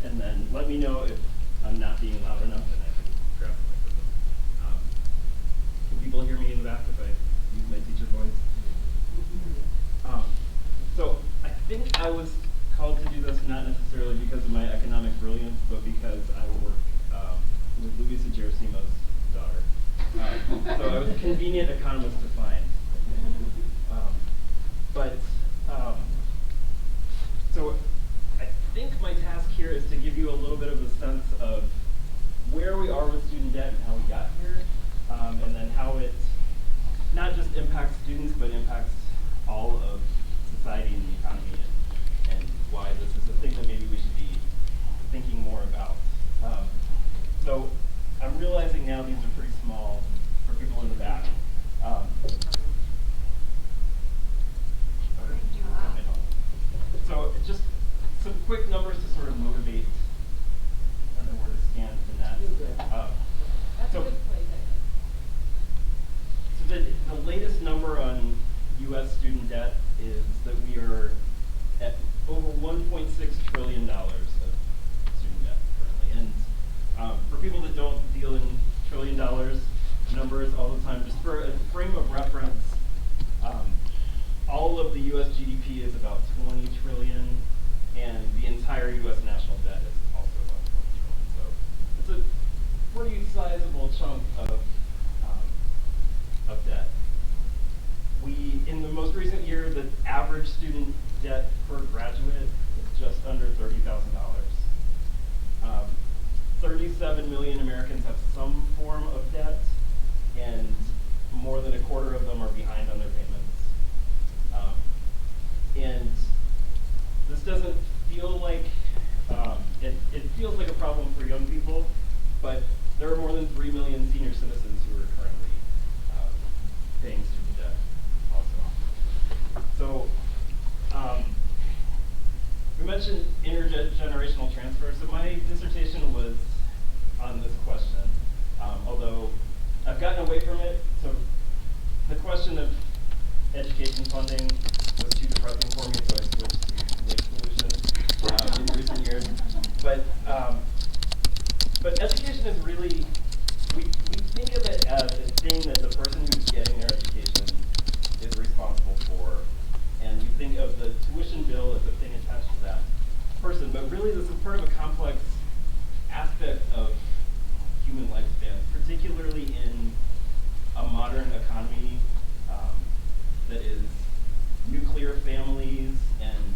and then let me know if I'm not being loud enough and I can grab the microphone. Can people hear me in the back if I use my teacher voice? So I think I was called to do this not necessarily because of my economic brilliance, but because I work with Luisa Gerasimo's daughter. So I was a convenient economist to find. So I think my task here is to give you a little bit of a sense of where we are with student debt and how we got here, and then how it not just impacts students, but impacts all of society and the economy, and why this is a thing that maybe we should be thinking more about. So I'm realizing now these are pretty small for people in the back. So just some quick numbers to sort of motivate. I don't know where to scan the net. That's a good place, I think. So the latest number on U.S. student debt is that we are at over $1.6 trillion of student debt currently. And for people that don't deal in $1 trillion numbers all the time, just for a frame of reference, all of the U.S. GDP is about 20 trillion, and the entire U.S. national debt is also about 20 trillion. So it's a pretty sizable chunk of debt. In the most recent year, the average student debt per graduate is just under $30,000. 37 million Americans have some form of debt, and more than a quarter of them are behind on their payments. And this doesn't feel like, it feels like a problem for young people, but there are more than 3 million senior citizens who are currently paying student debt also. So we mentioned intergenerational transfer. So my dissertation was on this question, although I've gotten away from it. So the question of education funding was too depressing for me, so I switched to waste solutions in recent years. But education is really, we think of it as a thing that the person who's getting their education is responsible for, and we think of the tuition bill as a thing attached to that person. But really, this is part of a complex aspect of human lifespan, particularly in a modern economy that is nuclear families and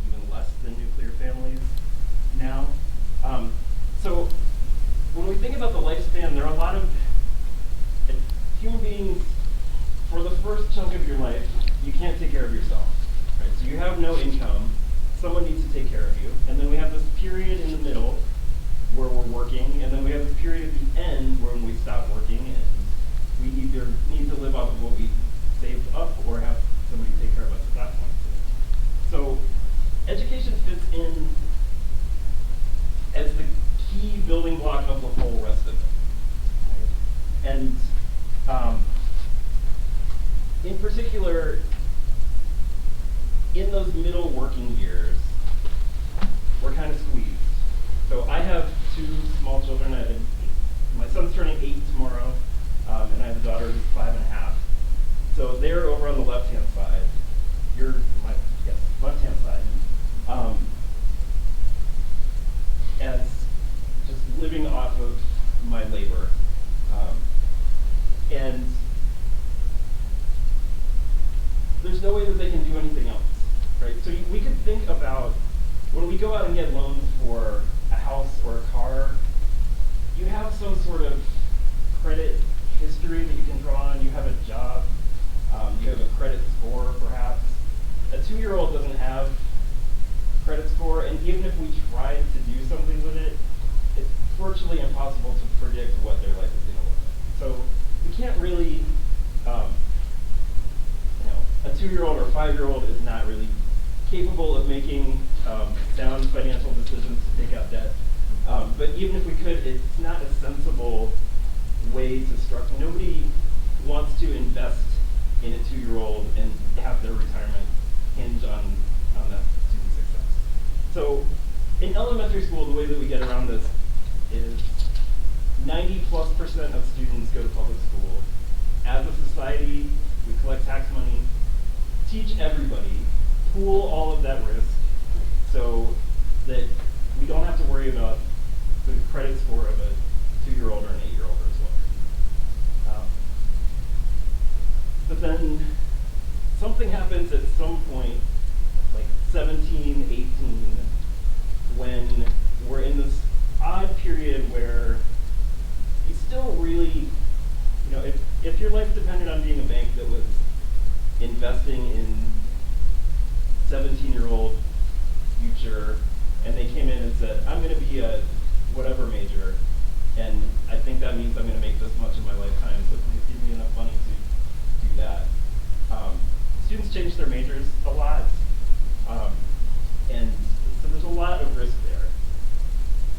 even less than nuclear families now. So when we think about the lifespan, there are a lot of human beings. For the first chunk of your life, you can't take care of yourself, right? So you have no income. Someone needs to take care of you. And then we have this period in the middle where we're working, and then we have this period at the end where we stop working and we either need to live off of what we saved up or have somebody take care of us at that point. So education fits in as the key building block of the whole rest of it. Right? And in particular, in those middle working years, we're kind of squeezed. So I have 2 small children. My son's turning 8 tomorrow, and I have a daughter who's 5.5. So they're over on the left-hand side. Left-hand side. As just living off of my labor. And there's no way that they can do anything else, right? So we could think about, when we go out and get loans for a house or a car, you have some sort of credit history that you can draw on. You have a job. You have a credit score, perhaps. A 2-year-old doesn't have credit score, and even if we tried to do something with it, it's virtually impossible to predict what their life is going to look like. So we can't really, a 2-year-old or 5-year-old is not really capable of making sound financial decisions to take out debt. But even if we could, it's not a sensible way to structure. Nobody wants to invest in a 2-year-old and have their retirement hinge on that student success. So in elementary school, the way that we get around this is 90+% of students go to public school. As a society, we collect tax money, teach everybody, pool all of that risk so that we don't have to worry about the credit score of a 2-year-old or an 8-year-old or so. But then something happens at some point, like 17, 18, when we're in this odd period where you still really, if your life depended on being a bank that was investing in 17-year-old future, and they came in and said, I'm going to be a whatever major, and I think that means I'm going to make this much in my lifetime, so please give me enough money to do that. Students change their majors a lot, and so there's a lot of risk there.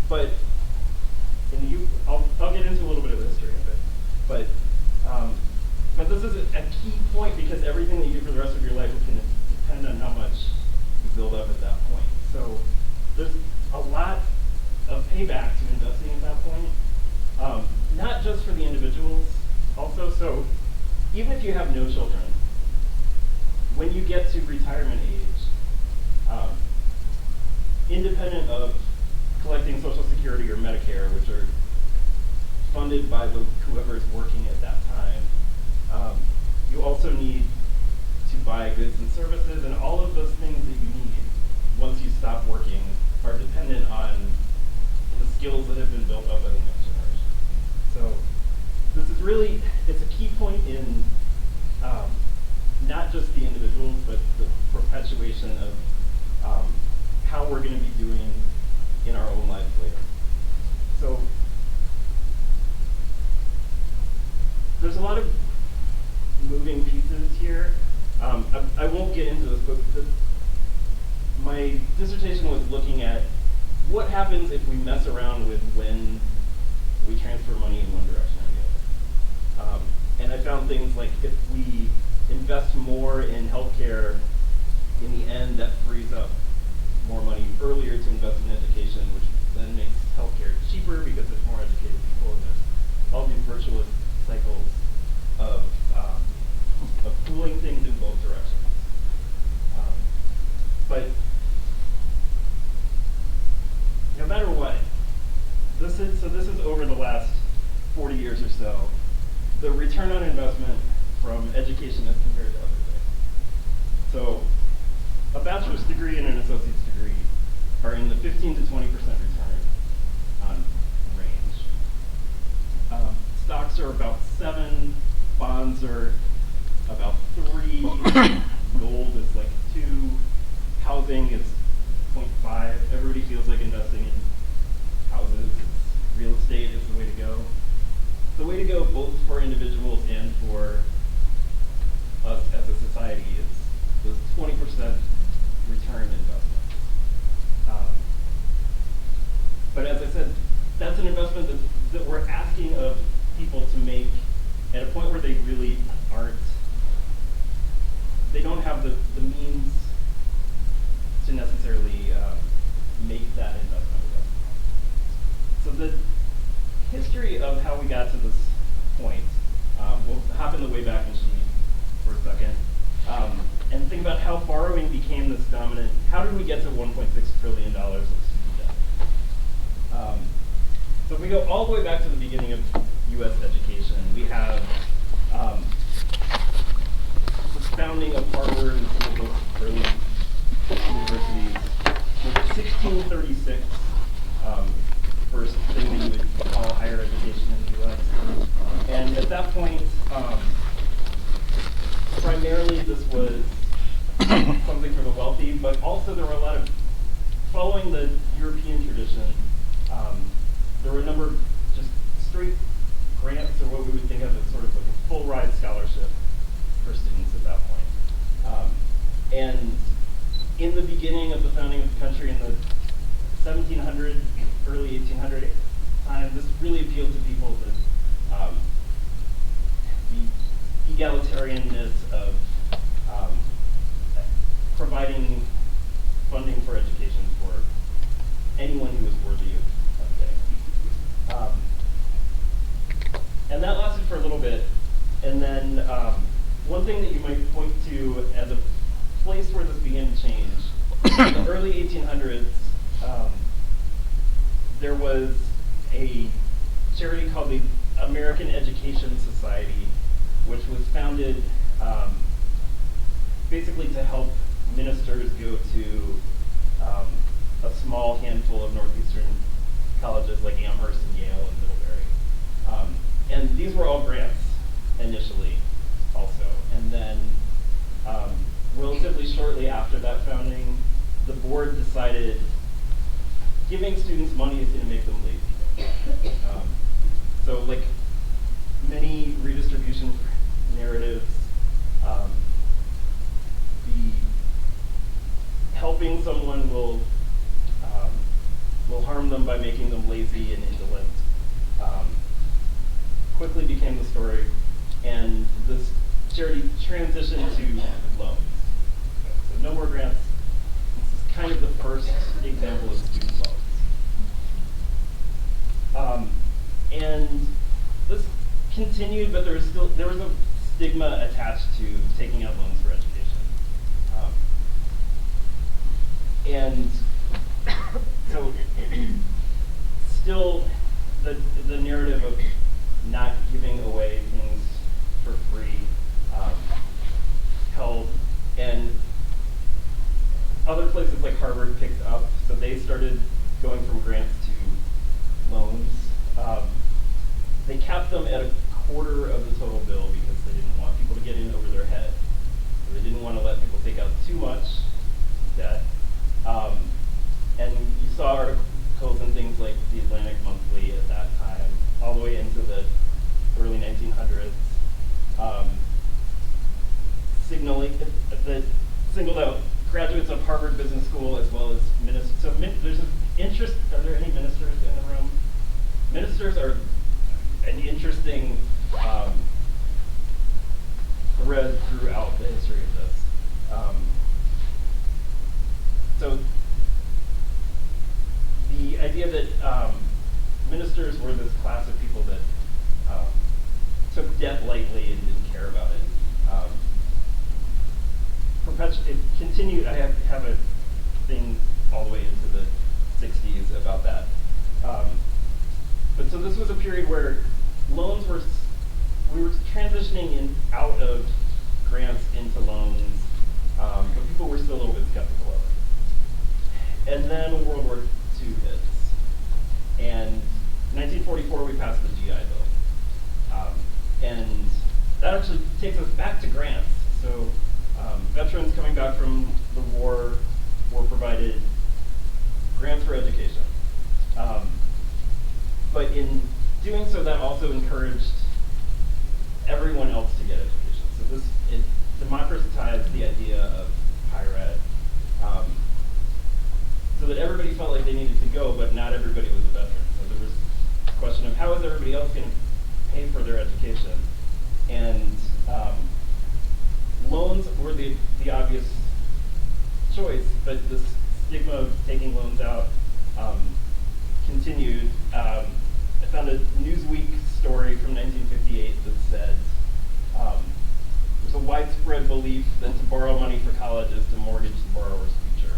But I'll get into a little bit of the history of it, but this is a key point because everything that you do for the rest of your life is going to depend on how much you build up at that point. So there's a lot of payback to investing at that point, not just for the individuals also. So even if you have no children, when you get to retirement age, independent of collecting Social Security or Medicare, which are funded by whoever is working at that time, you also need to buy goods and services, and all of those things that you need once you stop working are dependent on the skills that have been built up by the next generation. So this is really, it's a key point in not just the individuals, but the perpetuation of how we're going to be doing in our own lives later. So there's a lot of moving pieces here. I won't get into this, but my dissertation was looking at what happens if we mess around with when we transfer money in one direction or the other. And I found things like if we invest more in healthcare, in the end that frees up more money earlier to invest in education, which then makes healthcare cheaper because there's more educated people, and there's all these virtuous cycles of pooling things in both directions. But no matter what, this is over the last 40 years or so, the return on investment from education as compared to other things. So a bachelor's degree and an associate's degree are in the 15 to 20% return on range. Stocks are about 7, bonds are about 3, gold is like 2, housing is 0.5. Everybody feels like investing in houses. Real estate is the way to go. The way to go both for individuals and for us as a society is those 20% return investments. But as I said, that's an investment that we're asking of people to make at a point where they really aren't, they don't have the means to necessarily make that investment. So the history of how we got to this point, we'll hop in the Wayback Machine for a second, and think about how borrowing became this dominant. How did we get to $1.6 trillion of student debt? So if we go all the way back to the beginning of U.S. education, we have the founding of Harvard and some of those early universities. So 1636, first thing that you would call higher education in the U.S. And at that point, primarily this was something for the wealthy, but also there were a lot of, following the European tradition, there were a number of just straight grants, or what we would think of as sort of like a full ride scholarship for students at that point. And in the beginning of the founding of the country in the 1700, early 1800 time, this really appealed to people that the egalitarianness of providing funding for education for anyone who was worthy of getting. And that lasted for a little bit. And then one thing that you might point to as a place where this began to change, in the early 1800s, there was a charity called the American Education Society, which was founded basically to help ministers go to a small handful of northeastern colleges like Amherst and Yale and Middlebury. And these were all grants initially also. And then relatively shortly after that founding, the board decided giving students money is going to make them lazy. So like many redistribution narratives, helping someone will harm them by making them lazy and indolent. Quickly became the story, and this charity transitioned to loans. So no more grants. This is kind of the first example of student loans. And this continued, but there was a stigma attached to taking out loans for education. And so still the narrative of not giving away things for free held, and other places like Harvard picked up, so they started going from grants to loans. They capped them at a quarter of the total bill because they didn't want people to get in over their head. So they didn't want to let people take out too much debt. And you saw articles in things like the Atlantic Monthly at that time, all the way into the early 1900s, singled out graduates of Harvard Business School as well as ministers. So there's an interest. Are there any ministers in the room? Ministers are an interesting thread throughout the history of this. So the idea that ministers were this class of people that took debt lightly and didn't care about it. It continued. I have a thing all the way into the 60s about that. But so this was a period where loans we were transitioning out of grants into loans, but people were still a little bit skeptical of it. And then World War II hits. And in 1944, we passed the GI Bill. And that actually takes us back to grants. So veterans coming back from the war were provided grants for education. But in doing so, that also encouraged everyone else to get education. So it democratized the idea of higher ed. So that everybody felt like they needed to go, but not everybody was a veteran. So there was a question of how is everybody else going to pay for their education? And loans were the obvious choice, but this stigma of taking loans out continued. I found a Newsweek story from 1958 that said there's a widespread belief that to borrow money for college is to mortgage the borrower's future.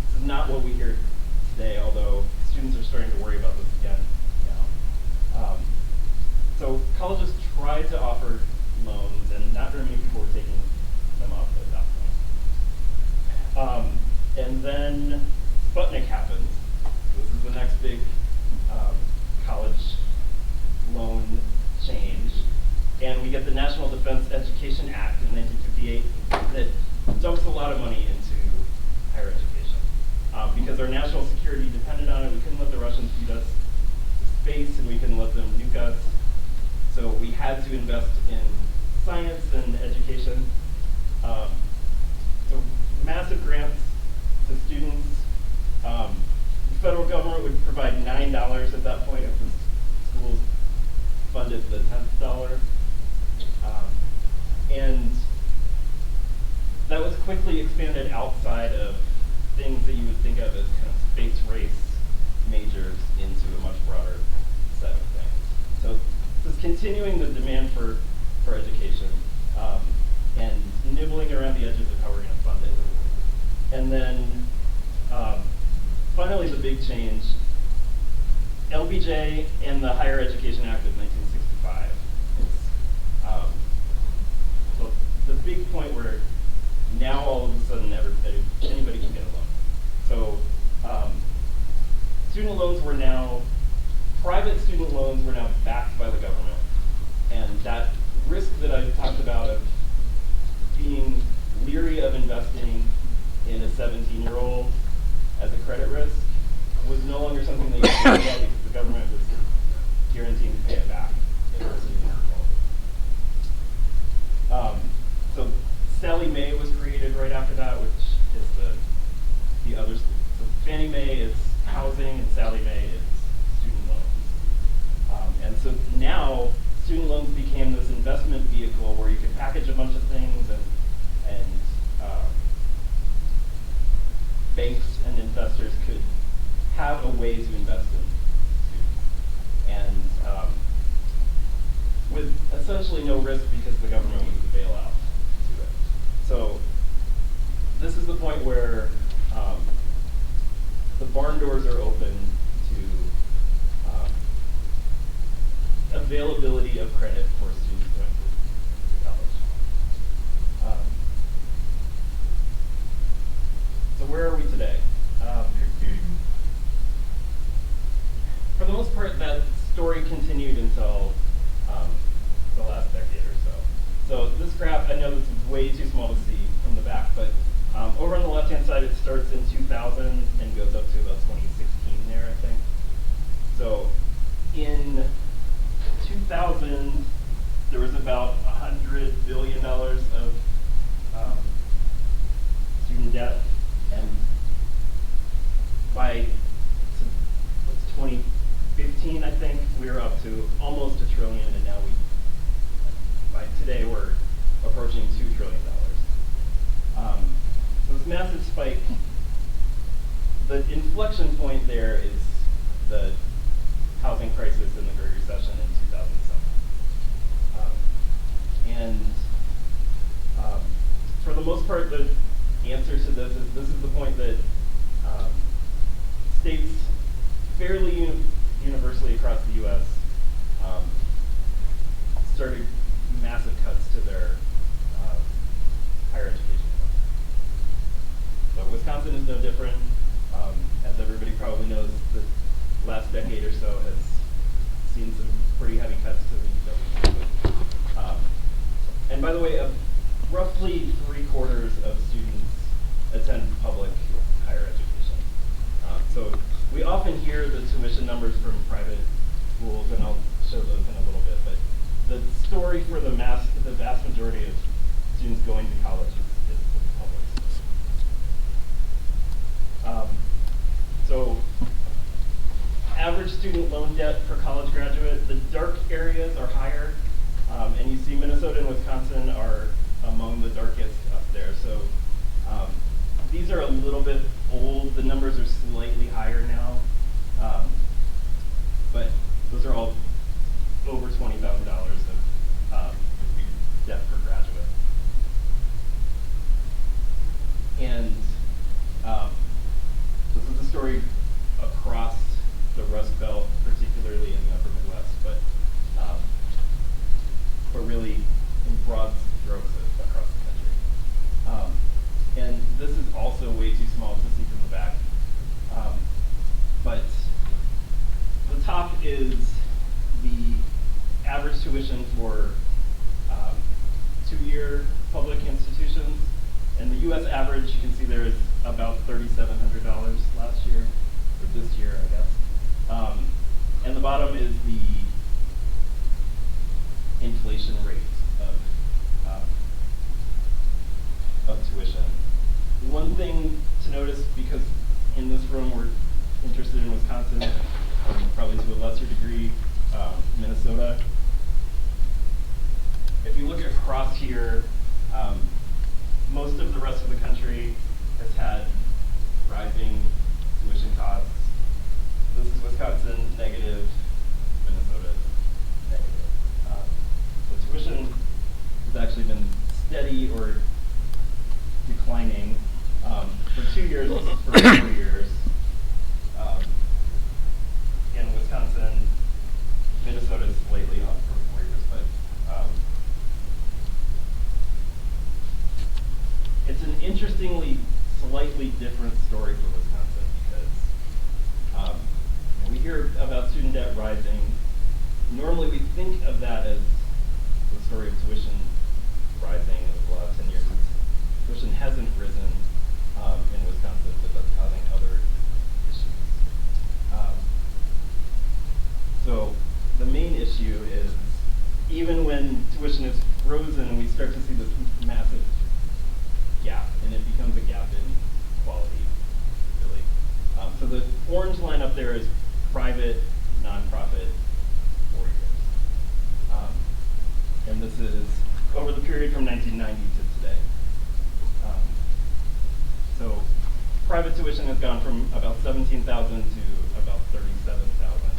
This is not what we hear today, although students are starting to worry about this again now. So colleges tried to offer loans, and not very many people were taking them up at that point. And then Sputnik happens. This is the next big college loan change. And we get the National Defense Education Act in 1958 that dumps a lot of money into higher education. Because our national security depended on it, we couldn't let the Russians beat us to space, and we couldn't let them nuke us. So we had to invest in science and education. So massive grants to students. The federal government would provide $9 at that point if the schools funded the 10th dollar. And that was quickly expanded outside of things that you would think of as kind of face race majors into a much broader set of things. So this is continuing the demand for education and nibbling around the edges of how we're going to fund it. And then finally, the big change, LBJ and the Higher Education Act of 1965 is so the big point where now all of a sudden anybody can get a loan. So student loans were now, private student loans were now backed by the government. And that risk that I talked about of being leery of investing in a 17-year-old as a credit risk was no longer something that you could do about because the government was guaranteeing to pay it back if it was so Sallie Mae was created right after that, which is the other. So Fannie Mae is housing and Sallie Mae is student loans. And so now student loans became this investment vehicle where you could package a bunch of things and banks and investors could have a way to invest in students. And with essentially no risk because the government was the bailout to it. So this is the point where the barn doors are open to availability of credit for students going to college. So where are we today? For the most part, that story continued until the last decade or so. So this graph, I know this is way too small to see from the back, but over on the left-hand side, it starts in 2000 and goes up to about 2016 there, I think. So in 2000, there was about $100 billion of student debt, and by 2015, I think, we were up to almost $1 trillion, and now by today, we're approaching $2 trillion. So this massive spike, the inflection point there is the housing crisis and the Great Recession in 2007. For the most part, the answer to this is the point that states fairly universally across the U.S. Started massive cuts to their higher education funds. So Wisconsin is no different. As everybody probably knows, the last decade or so has seen some pretty heavy cuts to the UW. And by the way, roughly 3/4 of students attend public higher education. So we often hear the tuition numbers from private schools, and I'll show those in a little bit. But the story for the vast majority of students going to college is public. So average student loan debt per college graduate, the dark areas are higher, and you see Minnesota and Wisconsin are among the darkest up there. So these are a little bit old. The numbers are slightly higher now, but those are all over $20,000 of debt per graduate. And this is the story across the Rust Belt, particularly in the upper Midwest, but really in broad strokes across the country. And this is also way too small to see from the back. But the top is the average tuition for 2-year public institutions. And the U.S. average, you can see there is about $3,700 last year, or this year, I guess. debt rising, normally we think of that as the story of tuition rising over the last 10 years. Tuition hasn't risen in Wisconsin, but that's causing other issues. So the main issue is even when tuition is frozen, we start to see this massive gap, and it becomes a gap in quality, really. So the orange line up there is private, nonprofit, 4 years. And this is over the period from 1990 to today. So private tuition has gone from about 17,000 to about 37,000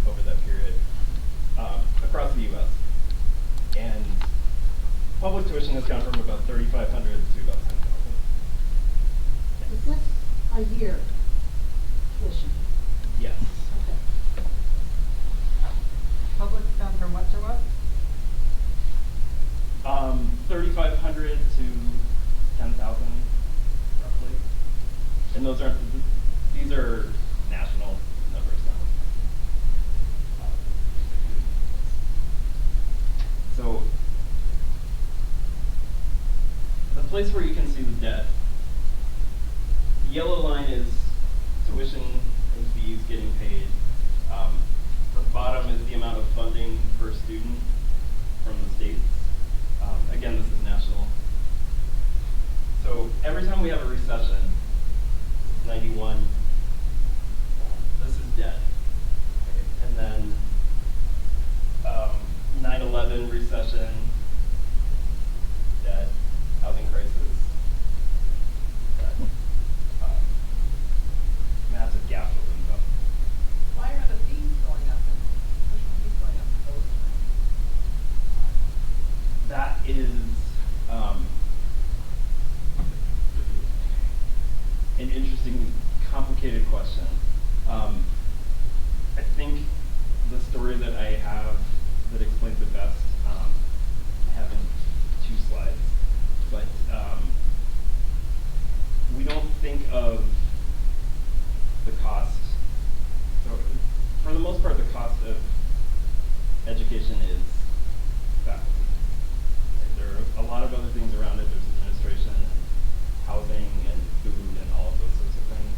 over that period across the U.S. And public tuition has gone from about 3,500 to about 10,000. Is this a year tuition? Yes. Okay. Public's gone from what to what? 3,500 to 10,000, roughly. And those aren't, these are national numbers now. So, the place where you can see the debt, the yellow line is tuition and fees getting paid. The bottom is the amount of funding per student from the states. Again, this is national. So every time we have a recession, 91, this is debt. Okay. And then 9/11 recession, debt, housing crisis, debt. Massive gap opens up. Why are the fees going up and tuition fees going up those times? That is an interesting, complicated question. I think the story that I have that explains it best, I have in 2 slides, but we don't think of the cost. So for the most part, the cost of education is faculty. There are a lot of other things around it. There's administration and housing and food and all of those sorts of things.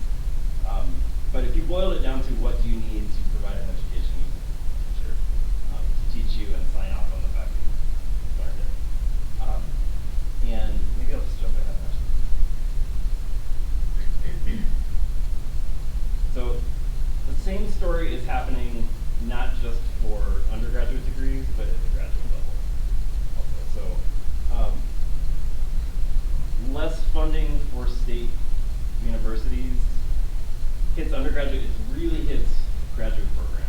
But if you boil it down to what do you need to provide an education, you need a teacher to teach you and sign off on the fact that you learned it. And maybe I'll just jump ahead actually. So the same story is happening not just for undergraduate degrees, but at the graduate level also. So less funding for state universities hits undergraduate, it really hits graduate programs.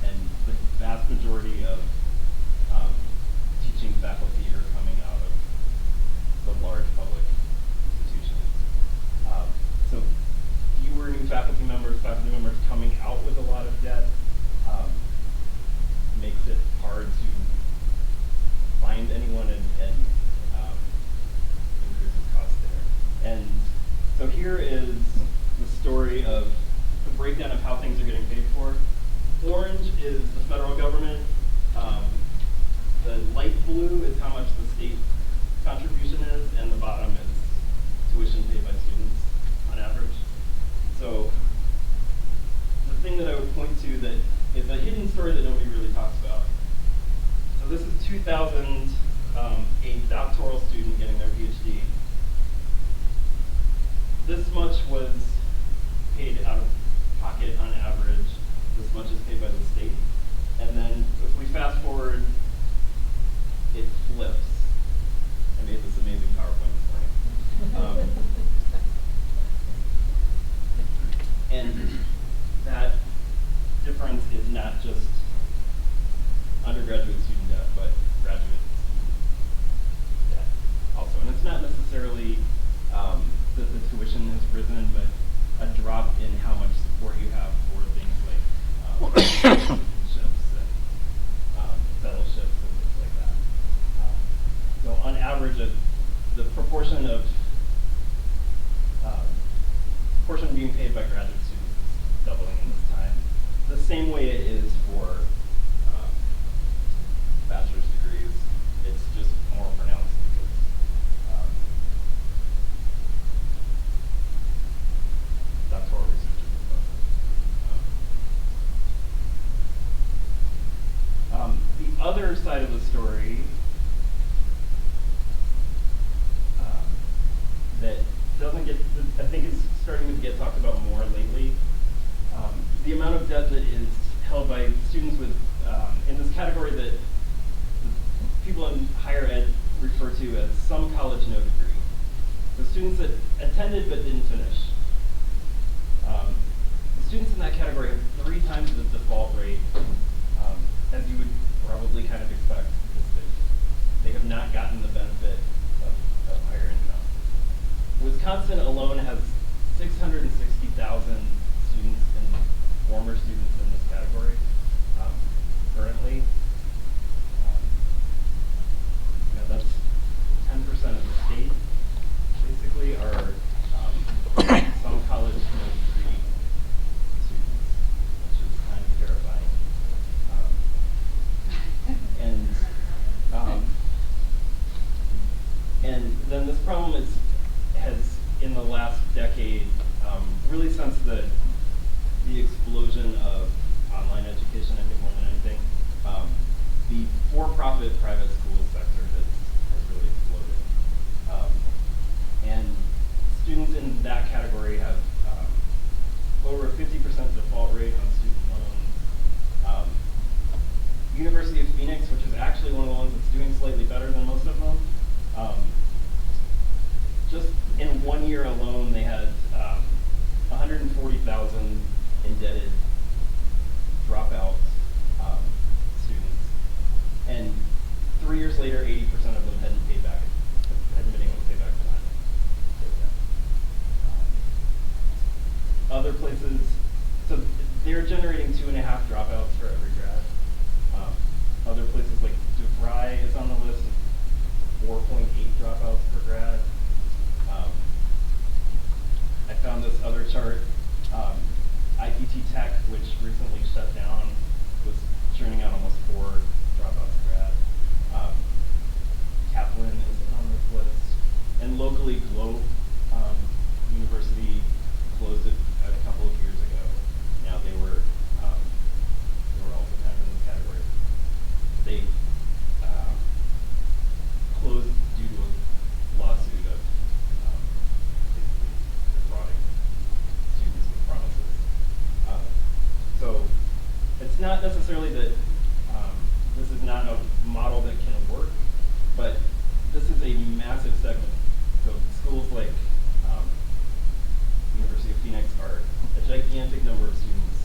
And the vast majority of teaching faculty are coming out of the large public institutions. So fewer new faculty members coming out with a lot of debt makes it hard to find anyone and increases cost there. And so here is the story of the breakdown of how things are getting paid for. Orange is the federal government. The light blue is how much the state contribution is, and the bottom is tuition paid by students on average. So the thing that I would point to that is a hidden story that nobody really talks about. So this is 2000, a doctoral student getting their PhD. This much was paid out of pocket on average. This much is paid by the state. And then if we fast forward, it flips. I made this amazing PowerPoint this morning. And that difference is not just undergraduate student debt, but graduate student debt also. And it's not necessarily that the tuition has risen, but a drop in how much support you have for things like ships and fellowships and things like that. So on average, the proportion of portion being paid by graduate students is doubling in this time. The same way it is for the amount of debt that is held by students with, in this category that people in higher ed refer to as some college no degree. The students that attended but didn't finish. The students in that category have 3 times the default rate, as you would probably kind of expect, because they have not gotten the benefit of higher income. Wisconsin alone has 660,000 students and former students in this category currently. That's 10% of the state, basically, are some college no degree students, which is kind of terrifying. And then this problem has in the last decade, really since the explosion of online education, I think more than anything, the for-profit private school sector has really exploded. And students in that category have over a 50% default rate on student loans. University of Phoenix, which is actually one of the ones that's doing slightly better than most of them, just in 1 year alone, they had 140,000 indebted dropout students, and 3 years later, 80% of them hadn't been able to pay back the line. Other places, so they're generating 2.5 dropouts for every grad. Other places like DeVry is on the list, 4.8 dropouts per grad. I found this other chart. IPT Tech, which recently shut down, was churning out almost 4 dropouts per grad. Kaplan is on this list. And locally, Globe University closed it a couple of years ago. Now they were also kind of in this category. They closed due to a lawsuit of basically defrauding students with promises. So it's not necessarily that this is not a model that can work, but this is a massive segment. So schools like University of Phoenix are a gigantic number of students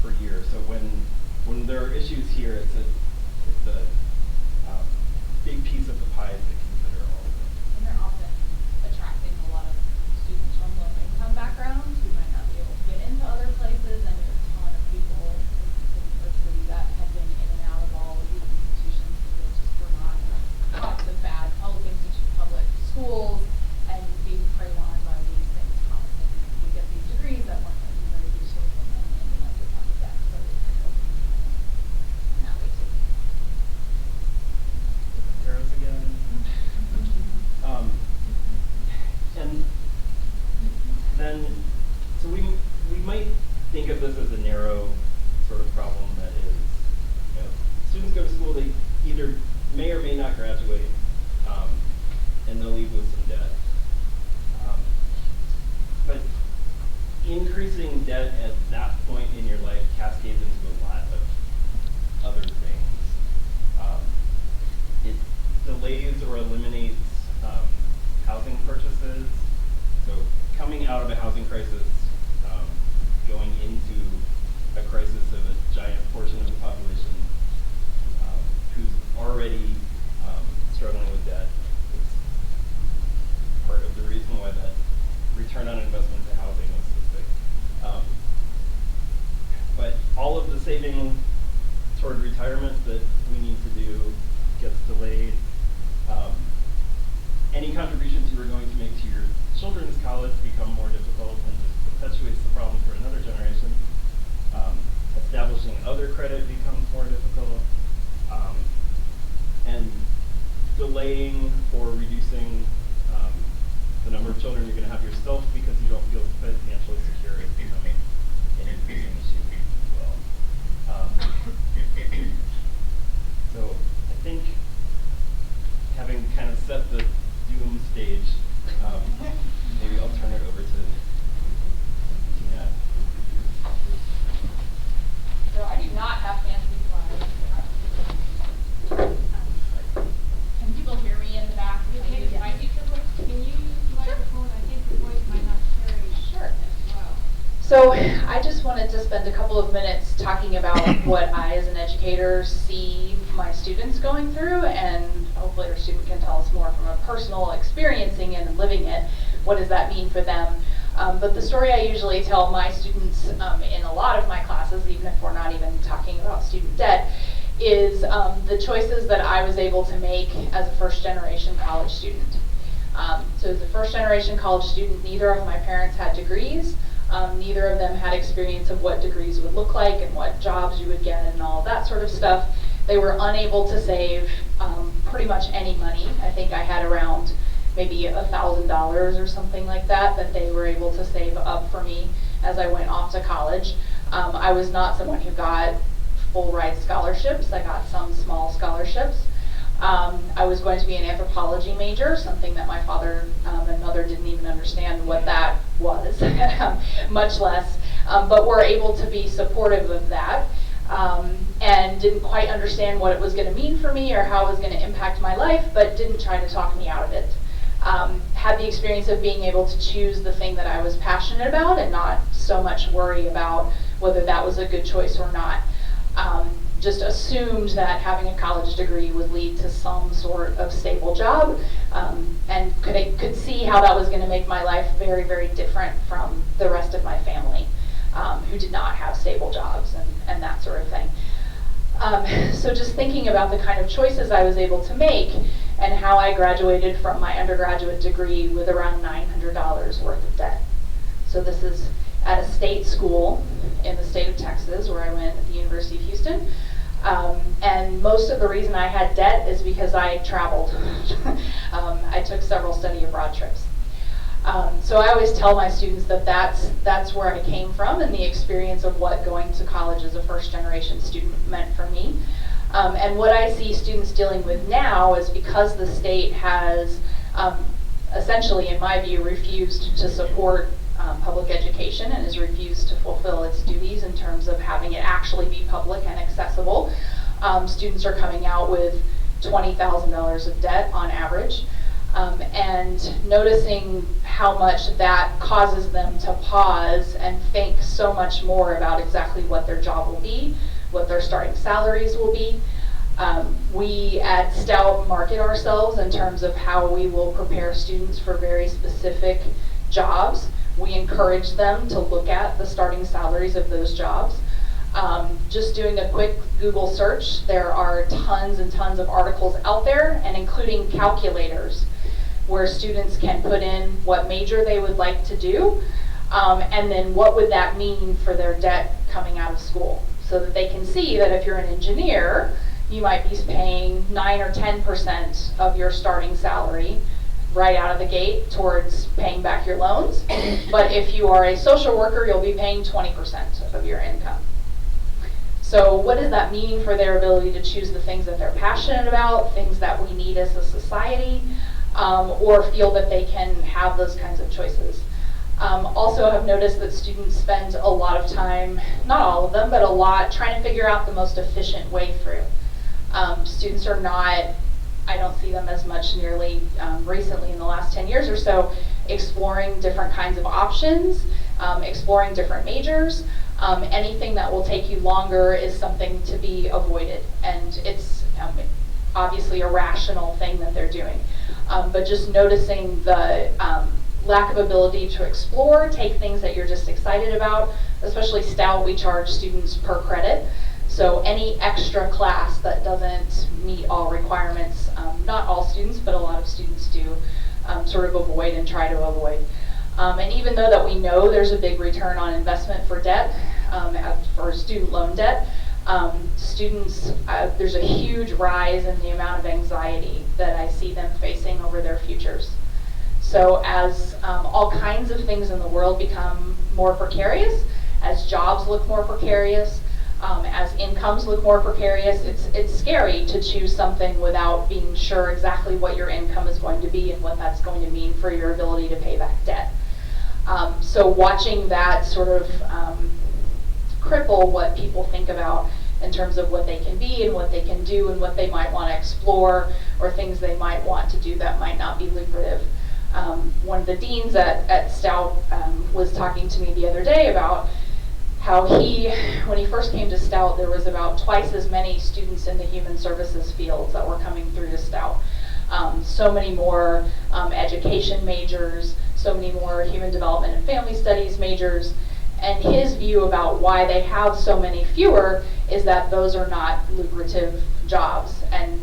per year. So when there are issues here, it's a big piece of the pie to consider all of them. And they're often attracting a lot of students from low income backgrounds who might not be able to get into other places, and there's a ton of people in our city that have been in and out of all of these institutions because just were not taught the bad public schools and being preyed on by these things promising to get these degrees that weren't going to be very useful for them and ending up with the debt. So in that way too. Arrows again. And then, so we might think of this as a narrow sort of problem that is, students go to school, they either may or may not graduate, and they'll leave with some debt. But increasing debt at that point in your life cascades into a lot of other things. It delays or eliminates housing purchases. So coming out of a housing crisis, going into a crisis of a giant portion of the population who's already struggling with debt is part of the reason why that return on investment to housing was so big. But all of the saving toward retirement that we need to do gets delayed. Any contributions you were going to make to your children's college become more difficult and just perpetuates the problem for another generation. Establishing other credit becomes more difficult. And delaying or reducing the number of children you're going to have yourself because you don't feel financially secure is becoming an increasing issue as well. So I think having kind of set the doom stage, maybe I'll turn it over to Tina. to spend a couple of minutes talking about what I as an educator see my students going through, and hopefully our student can tell us more from a personal experiencing and living it. What does that mean for them? But the story I usually tell my students in a lot of my classes, even if we're not even talking about student debt, is the choices that I was able to make as a first-generation college student. So as a first-generation college student, neither of my parents had degrees. Neither of them had experience of what degrees would look like and what jobs you would get and all that sort of stuff. They were unable to save pretty much any money. I think I had around maybe $1,000 or something like that they were able to save up for me as I went off to college. I was not someone who got full ride scholarships. I got some small scholarships. I was going to be an anthropology major, something that my father and mother didn't even understand what that was, much less, but were able to be supportive of that, and didn't quite understand what it was going to mean for me or how it was going to impact my life, but didn't try to talk me out of it. Had the experience of being able to choose the thing that I was passionate about and not so much worry about whether that was a good choice or not. Just assumed that having a college degree would lead to some sort of stable job, and could see how that was going to make my life very, very different from the rest of my family, who did not have stable jobs and that sort of thing. So just thinking about the kind of choices I was able to make and how I graduated from my undergraduate degree with around $900 worth of debt. So this is at a state school in the state of Texas, where I went at the University of Houston. And most of the reason I had debt is because I traveled. I took several study abroad trips. So I always tell my students that that's where I came from and the experience of what going to college as a first-generation student meant for me. And what I see students dealing with now is because the state has essentially, in my view, refused to support public education and has refused to fulfill its duties in terms of having it actually be public and accessible. Students are coming out with $20,000 of debt on average, and noticing how much that causes them to pause and think so much more about exactly what their job will be, what their starting salaries will be. We at Stout market ourselves in terms of how we will prepare students for very specific jobs. We encourage them to look at the starting salaries of those jobs. Just doing a quick Google search, there are tons and tons of articles out there, and including calculators, where students can put in what major they would like to do, and then what would that mean for their debt coming out of school, so that they can see that if you're an engineer, you might be paying 9 or 10% of your starting salary right out of the gate towards paying back your loans. But if you are a social worker, you'll be paying 20% of your income. So what does that mean for their ability to choose the things that they're passionate about, things that we need as a society, or feel that they can have those kinds of choices? Also, I've noticed that students spend a lot of time, not all of them, but a lot, trying to figure out the most efficient way through. Students are not, I don't see them as much nearly recently in the last 10 years or so, exploring different kinds of options, exploring different majors. Anything that will take you longer is something to be avoided, and it's obviously a rational thing that they're doing. But just noticing the lack of ability to explore, take things that you're just excited about. Especially Stout, we charge students per credit. So any extra class that doesn't meet all requirements, not all students, but a lot of students do sort of avoid and try to avoid. And even though that we know there's a big return on investment for debt, for student loan debt, students, there's a huge rise in the amount of anxiety that I see them facing over their futures. So as all kinds of things in the world become more precarious, as jobs look more precarious, as incomes look more precarious, it's scary to choose something without being sure exactly what your income is going to be and what that's going to mean for your ability to pay back debt. So watching that sort of cripple what people think about in terms of what they can be and what they can do and what they might want to explore, or things they might want to do that might not be lucrative. One of the deans at Stout was talking to me the other day about how when he first came to Stout, there was about twice as many students in the human services fields that were coming through to Stout. So many more education majors, so many more human development and family studies majors, and his view about why they have so many fewer is that those are not lucrative jobs, and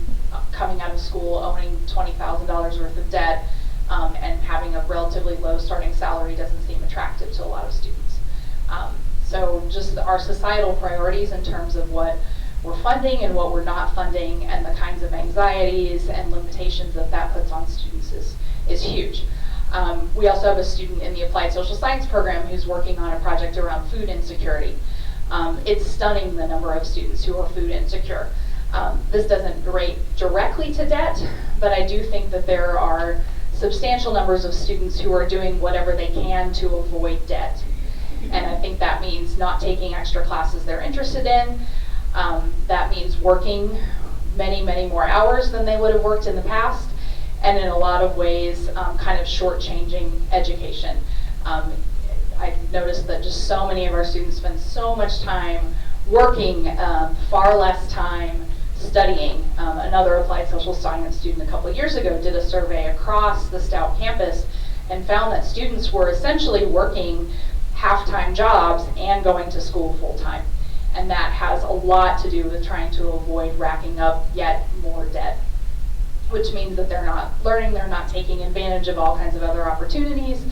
coming out of school owning $20,000 worth of debt and having a relatively low starting salary doesn't seem attractive to a lot of students. So just our societal priorities in terms of what we're funding and what we're not funding, and the kinds of anxieties and limitations that that puts on students is huge. We also have a student in the Applied Social Science program who's working on a project around food insecurity. It's stunning the number of students who are food insecure. This doesn't relate directly to debt, but I do think that there are substantial numbers of students who are doing whatever they can to avoid debt. And I think that means not taking extra classes they're interested in. That means working many, many more hours than they would have worked in the past, and in a lot of ways kind of shortchanging education. I've noticed that just so many of our students spend so much time working, far less time studying. Another applied social science student a couple of years ago did a survey across the Stout campus and found that students were essentially working half-time jobs and going to school full-time. And that has a lot to do with trying to avoid racking up yet more debt, which means that they're not learning, they're not taking advantage of all kinds of other opportunities.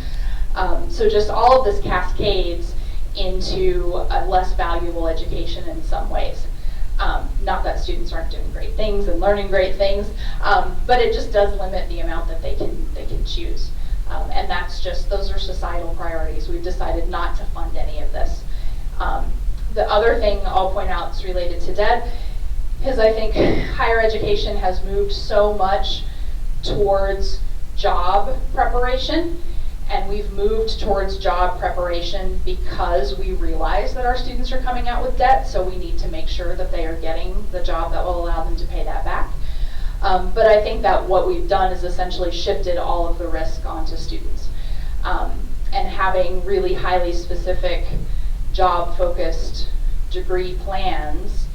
So just all of this cascades into a less valuable education in some ways. Not that students aren't doing great things and learning great things, but it just does limit the amount that they can choose. And that's just, those are societal priorities. We've decided not to fund any of this. The other thing I'll point out that's related to debt is I think higher education has moved so much towards job preparation, and we've moved towards job preparation because we realize that our students are coming out with debt, so we need to make sure that they are getting the job that will allow them to pay that back. But I think that what we've done is essentially shifted all of the risk onto students. And having really highly specific job-focused degree plans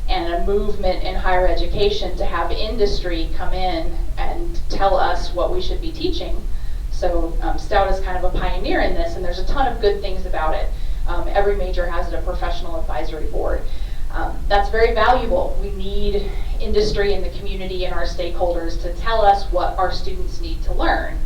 and a movement in higher education to have industry come in and tell us what we should be teaching. So Stout is kind of a pioneer in this, and there's a ton of good things about it. Every major has a professional advisory board. That's very valuable. We need industry and the community and our stakeholders to tell us what our students need to learn.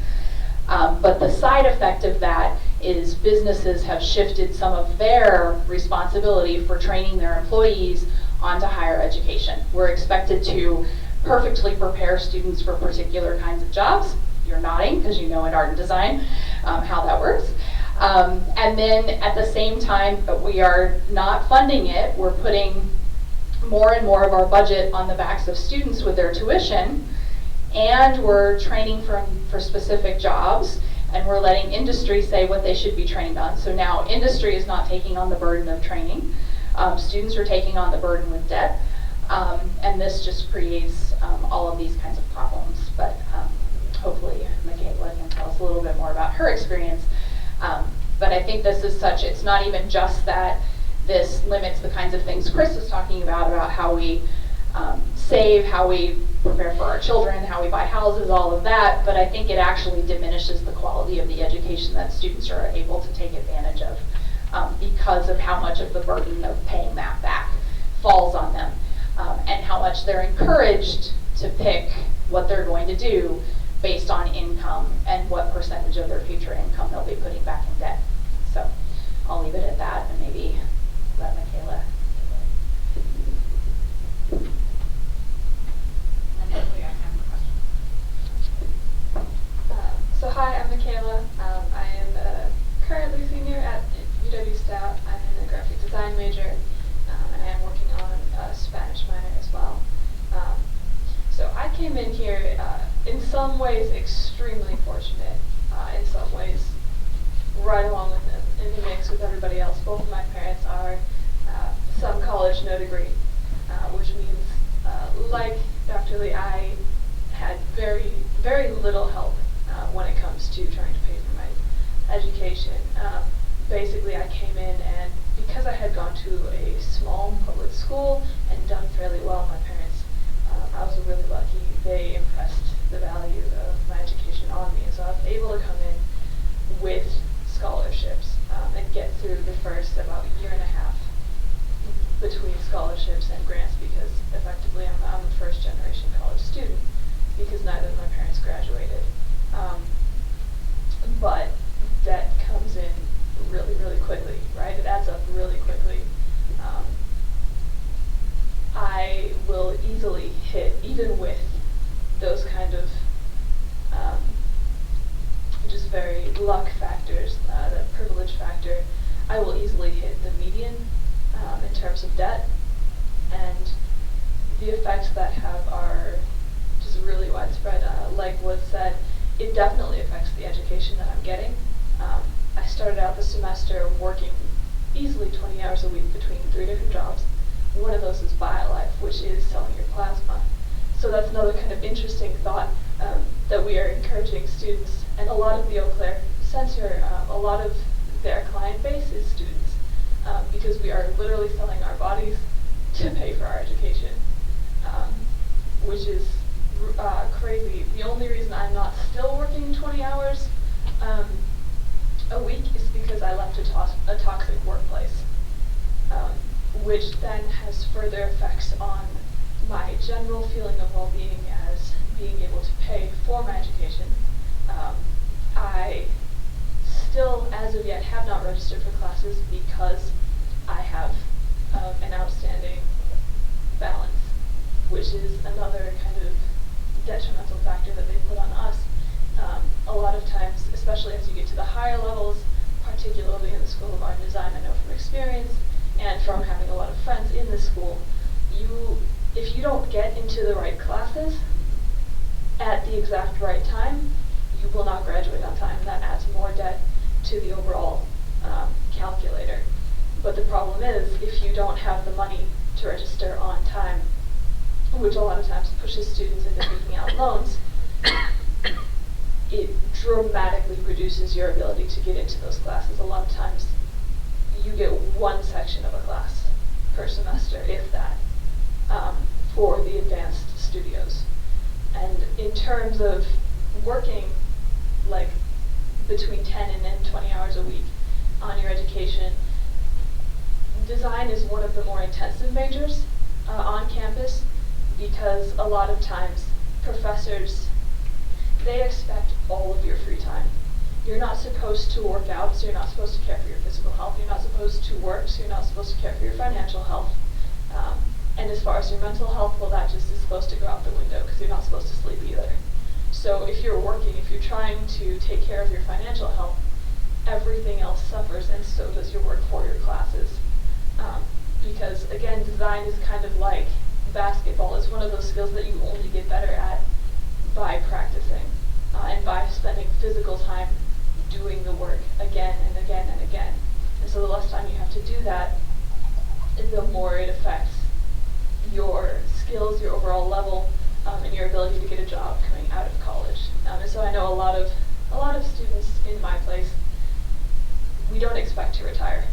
But the side effect of that is businesses have shifted some of their responsibility for training their employees onto higher education. We're expected to perfectly prepare students for particular kinds of jobs. You're nodding because you know in art and design how that works. And then at the same time, we are not funding it. We're putting more and more of our budget on the backs of students with their tuition, and we're training for specific jobs, and we're letting industry say what they should be trained on. So now industry is not taking on the burden of training. Students are taking on the burden with debt, and this just creates all of these kinds of problems. But hopefully Michaela can tell us a little bit more about her experience. But I think this is such, it's not even just that this limits the kinds of things Chris was talking about how we save, how we prepare for our children, how we buy houses, all of that, but I think it actually diminishes the quality of the education that students are able to take advantage of because of how much of the burden of paying that back falls on them, and how much they're encouraged to pick what they're going to do based on income and what percentage of their future income they'll be putting back in debt. So I'll leave it at that and maybe let Michaela. And hopefully I have a question. So hi, I'm Michaela. I am currently senior at UW Stout. I'm in a graphic design major, and I am working on a Spanish minor as well. So I came in here in some ways extremely fortunate, in some ways right along with them, in the mix with everybody else. Both of my parents are some college, no degree, which means, like Dr. Lee, I had very, very little help when it comes to trying to pay for my education. Basically, I came in, and because I had gone to a small public school and done fairly well, my parents, I was really lucky. They impressed the value of my education on me, and so I was able to come in with scholarships and get through the first about year and a half between scholarships and grants, because effectively I'm a first generation college student because neither of my parents graduated. But debt comes in really, really quickly, right? It adds up really quickly. I will easily hit, even with those kind of just very luck factors, the privilege factor, I will easily hit the median in terms of debt, and the effects that have are just really widespread. Like was said, it definitely affects the education that I'm getting. I started out the semester working easily 20 hours a week between 3 different jobs. One of those is BioLife, which is selling your plasma. So that's another kind of interesting thought that we are encouraging students, and a lot of the Eau Claire Center, a lot of their client base is students, because we are literally selling our bodies to pay for our education, which is crazy. The only reason I'm not still working 20 hours a week is because I left a toxic workplace, which then has further effects on my general feeling of well-being as being able to pay for my education. I still, as of yet, have not registered for classes because I have an outstanding balance, which is another kind of detrimental factor that they put on us. A lot of times, especially as you get to the higher levels, particularly in the School of Art and Design, I know from experience and from having a lot of friends in the school, if you don't get into the right classes at the exact right time, you will not graduate on time, and that adds more debt to the overall calculator. But the problem is, if you don't have the money to register on time, which a lot of times pushes students into taking out loans, it dramatically reduces your ability to get into those classes. A lot of times you get one section of a class per semester, if that, for the advanced studios. And in terms of working like between 10 and 20 hours a week on your education, design is one of the more intensive majors on campus, because a lot of times professors, they expect all of your free time. You're not supposed to work out, so you're not supposed to care for your physical health. You're not supposed to work, so you're not supposed to care for your financial health. And as far as your mental health, well, that just is supposed to go out the window because you're not supposed to sleep either. So if you're working, if you're trying to take care of your financial health, everything else suffers, and so does your work for your classes. Because again, design is kind of like basketball. It's one of those skills that you only get better at by practicing and by spending physical time doing the work again and again and again. And so the less time you have to do that, the more it affects your skills, your overall level, and your ability to get a job coming out of college. And so I know a lot of students in my place, we don't expect to retire.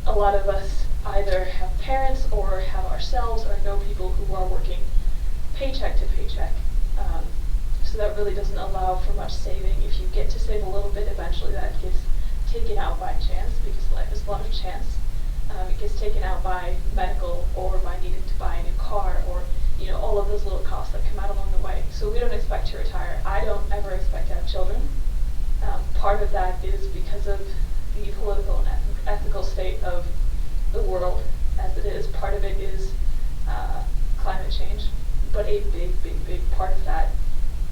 A lot of us either have parents or have ourselves or know people who are working paycheck to paycheck. So that really doesn't allow for much saving. If you get to save a little bit, eventually that gets taken out by chance, because life is a lot of chance. It gets taken out by medical or by needing to buy a new car, or all of those little costs that come out along the way. So we don't expect to retire. I don't ever expect to have children. Part of that is because of the political and ethical state of the world as it is. Part of it is climate change, but a big part of that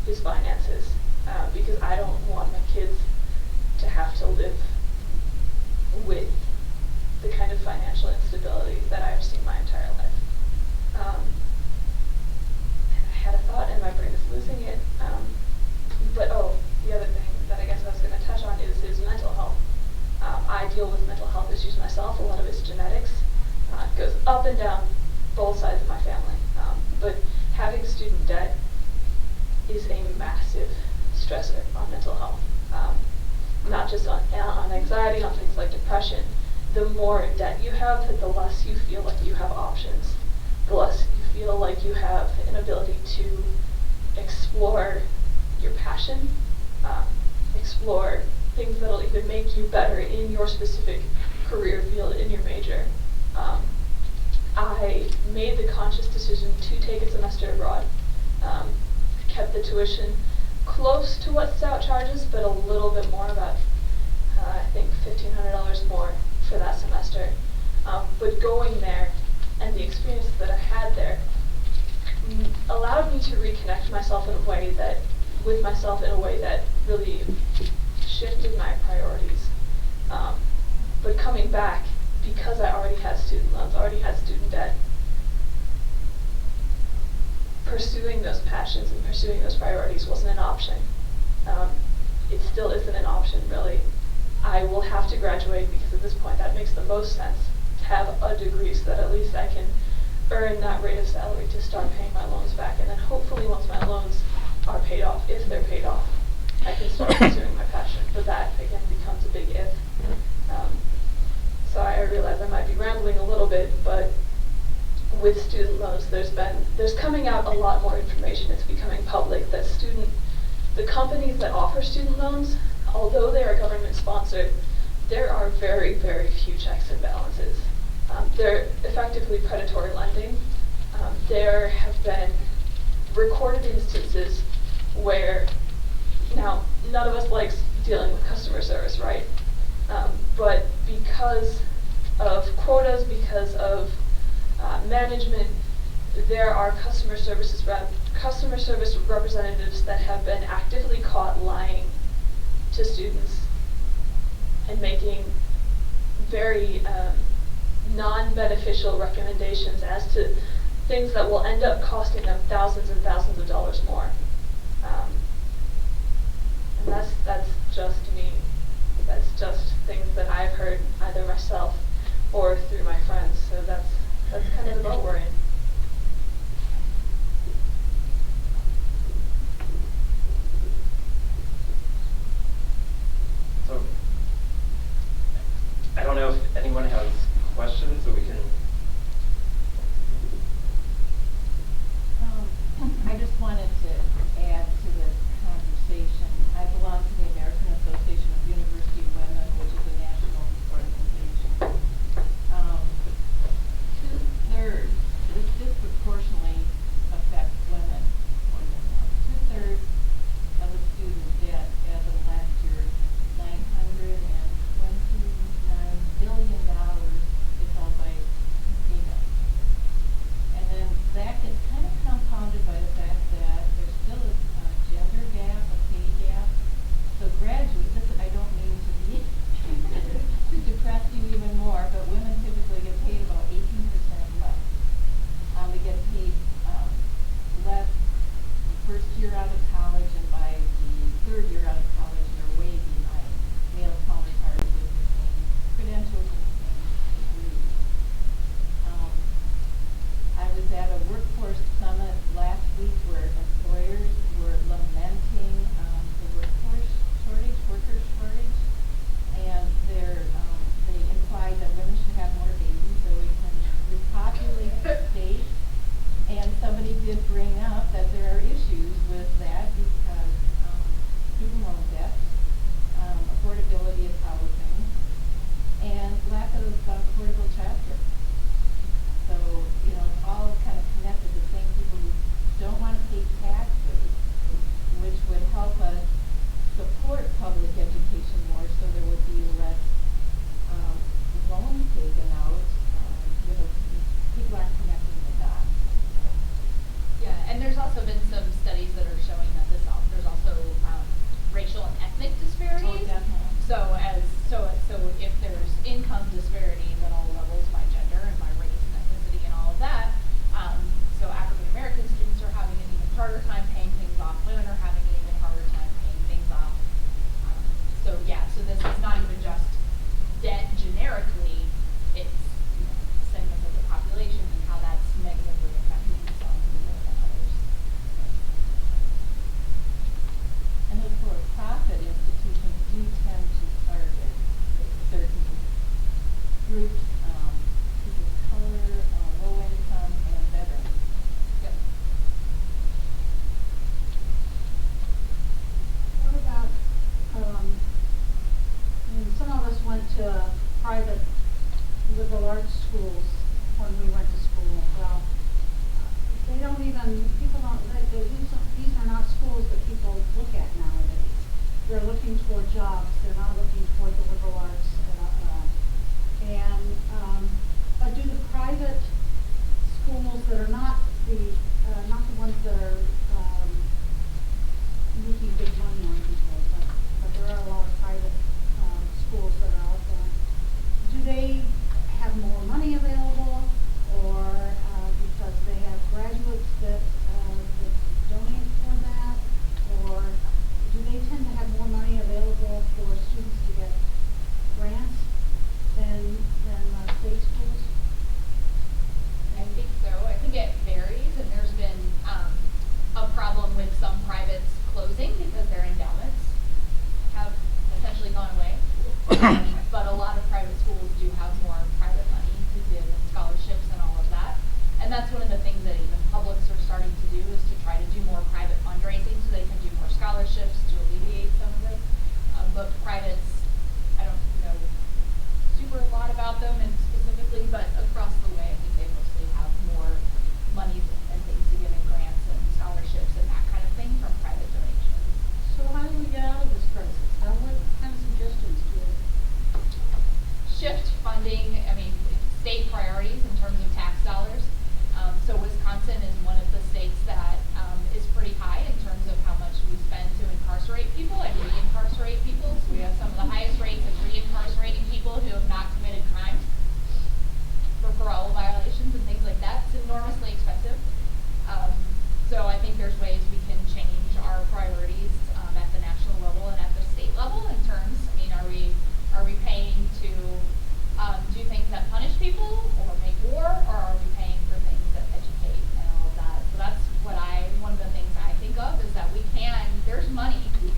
is finances, because I don't want my kids to have to live with the kind of financial instability that I've seen my entire life. I had a thought and my brain is losing it. The other thing that I guess I was going to touch on is mental health. I deal with mental health issues myself. A lot of it's genetics. It goes up and down both sides of my family. But having student debt is a massive stressor on mental health. not just on anxiety, on things like depression, the more debt you have, the less you feel like you have options, the less you feel like you have an ability to explore your passion, explore things that'll even make you better in your specific career field, in your major. I made the conscious decision to take a semester abroad. Kept the tuition close to what Stout charges, but a little bit more, about I think $1,500 more for that semester. But going there and the experiences that I had there allowed me to reconnect myself in a way that, with myself in a way that really shifted my priorities. But coming back, because I already had student loans, already had student debt, pursuing those passions and pursuing those priorities wasn't an option. It still isn't an option, really. I will have to graduate because at this point that makes the most sense, to have a degree so that at least I can earn that rate of salary to start paying my loans back. And then hopefully once my loans are paid off, if they're paid off, I can start pursuing my passion. But that, again, becomes a big if. So I realize I might be rambling a little bit, but with student loans, there's coming out a lot more information. It's becoming public that the companies that offer student loans, although they are government sponsored, there are very, very few checks and balances. They're effectively predatory lending. There have been recorded instances where, now, none of us likes dealing with customer service, right? But because of quotas, because of management, there are customer service representatives that have been actively caught lying to students and making very non-beneficial recommendations as to things that will end up costing them thousands and thousands of dollars more. And that's just me. That's just things that I've heard either myself or through my friends. So that's kind of the boat we're in. So, I don't know if anyone has questions, so we can. I just wanted to add to this conversation. I belong to the American Association of University Women, which is a national organization. 2/3, this disproportionately affects women more than men. 2/3 of the student debt as of last year, $929 billion is held by females. And then that gets kind of compounded by the fact that there's still a gender gap, a pay gap. So gradually, I don't mean to be to depress you even more, but women typically get paid about 18% less. They get paid less the first year out of college, and by the third year out of college, they're way behind male counterparts with the same credentials and the same degrees. I was at a workforce summit last week where employers were lamenting the worker shortage, and they implied that women should have more babies so we can repopulate the state. And somebody did bring up that there are issues with that because student loan debt, affordability of housing, and lack of affordable childcare. So, it's all kind of connected to saying people who don't want to pay taxes, which would help us support public education more so there would be less loans taken out. People aren't connecting the dots. Yeah, and there's also been some studies that are showing that there's also racial and ethnic disparities. Oh, definitely. So if there's income disparities at all levels by gender and by race and ethnicity and all of that, so African American students are having an even harder time paying things off. Women are having an even harder time paying things off. So this is not even just debt generically, it's segments of the population and how that's negatively affecting themselves more than others. And those for-profit institutions do tend arts schools when we went to school. Well, they don't even, people don't, these are not schools that people look at nowadays. They're looking toward jobs, they're not looking toward the liberal arts. But do the private schools that are not the ones that are making big money on people, but there are a lot of private schools that are out there. Do they have more money available, or because they have graduates that donate for that, or do they tend to have more money available for students to get grants than state schools? I think so. I think it varies, and there's been a problem with some privates closing because their endowments have essentially gone away. But a lot of private schools do have more private money to give and scholarships and all of that. And that's one of the things that even publics are starting to do, is to try to do more private fundraising so they can do more scholarships to alleviate some of it. But privates, I don't know super a lot about them and specifically, but across the way, I think they mostly have more monies and things to give in grants and scholarships and that kind of thing from private donations. So how do we get out of this crisis? What kind of suggestions do you have? Shift funding, I mean, state priorities in terms of tax dollars. So Wisconsin is one of the states that is pretty high in terms of how much we spend to incarcerate people and reincarcerate people. So we have some of the highest rates of reincarcerating people who have not committed crimes for parole violations and things like that. It's enormously expensive. So I think there's ways we can change our priorities at the national level and at the state level in terms, I mean, are we paying to do things that punish people or make war, or are we paying for things that educate and all of that? So that's one of the things I think of is that there's money. We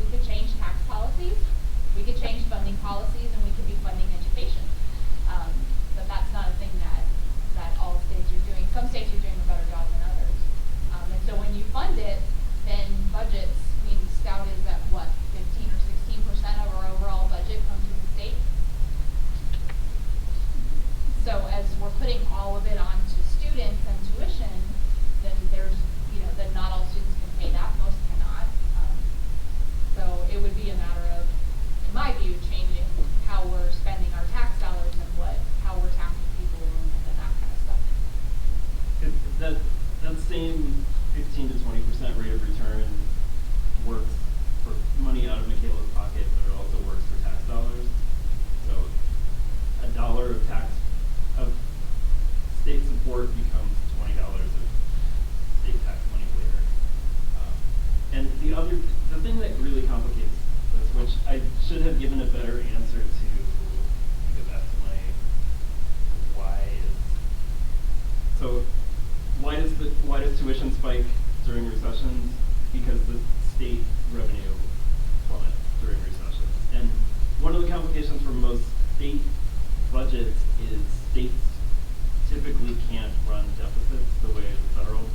could change tax policies, we could change funding policies, and we could be funding education. But that's not a thing that all states are doing. Some states are doing a better job than others. And so when you fund it, then budgets, I mean, Scout is at what, 15 or 16% of our overall budget comes from the state. So as we're putting all of it onto students and tuition, then then not all students can pay that, most cannot. So it would be a matter of, in my view, changing how we're spending our tax dollars and how we're taxing people and that kind of stuff. That same 15 to 20% rate of return works for money out of Michaela's pocket, but it also works for tax dollars. So $1 of state support becomes $20 of state tax money later. And the thing that really complicates this, which I should have given a better answer to, because that's my why is, so why does tuition spike during recessions? Because the state revenue plummets during recessions. And one of the complications for most state budgets is states typically can't run deficits the way the federal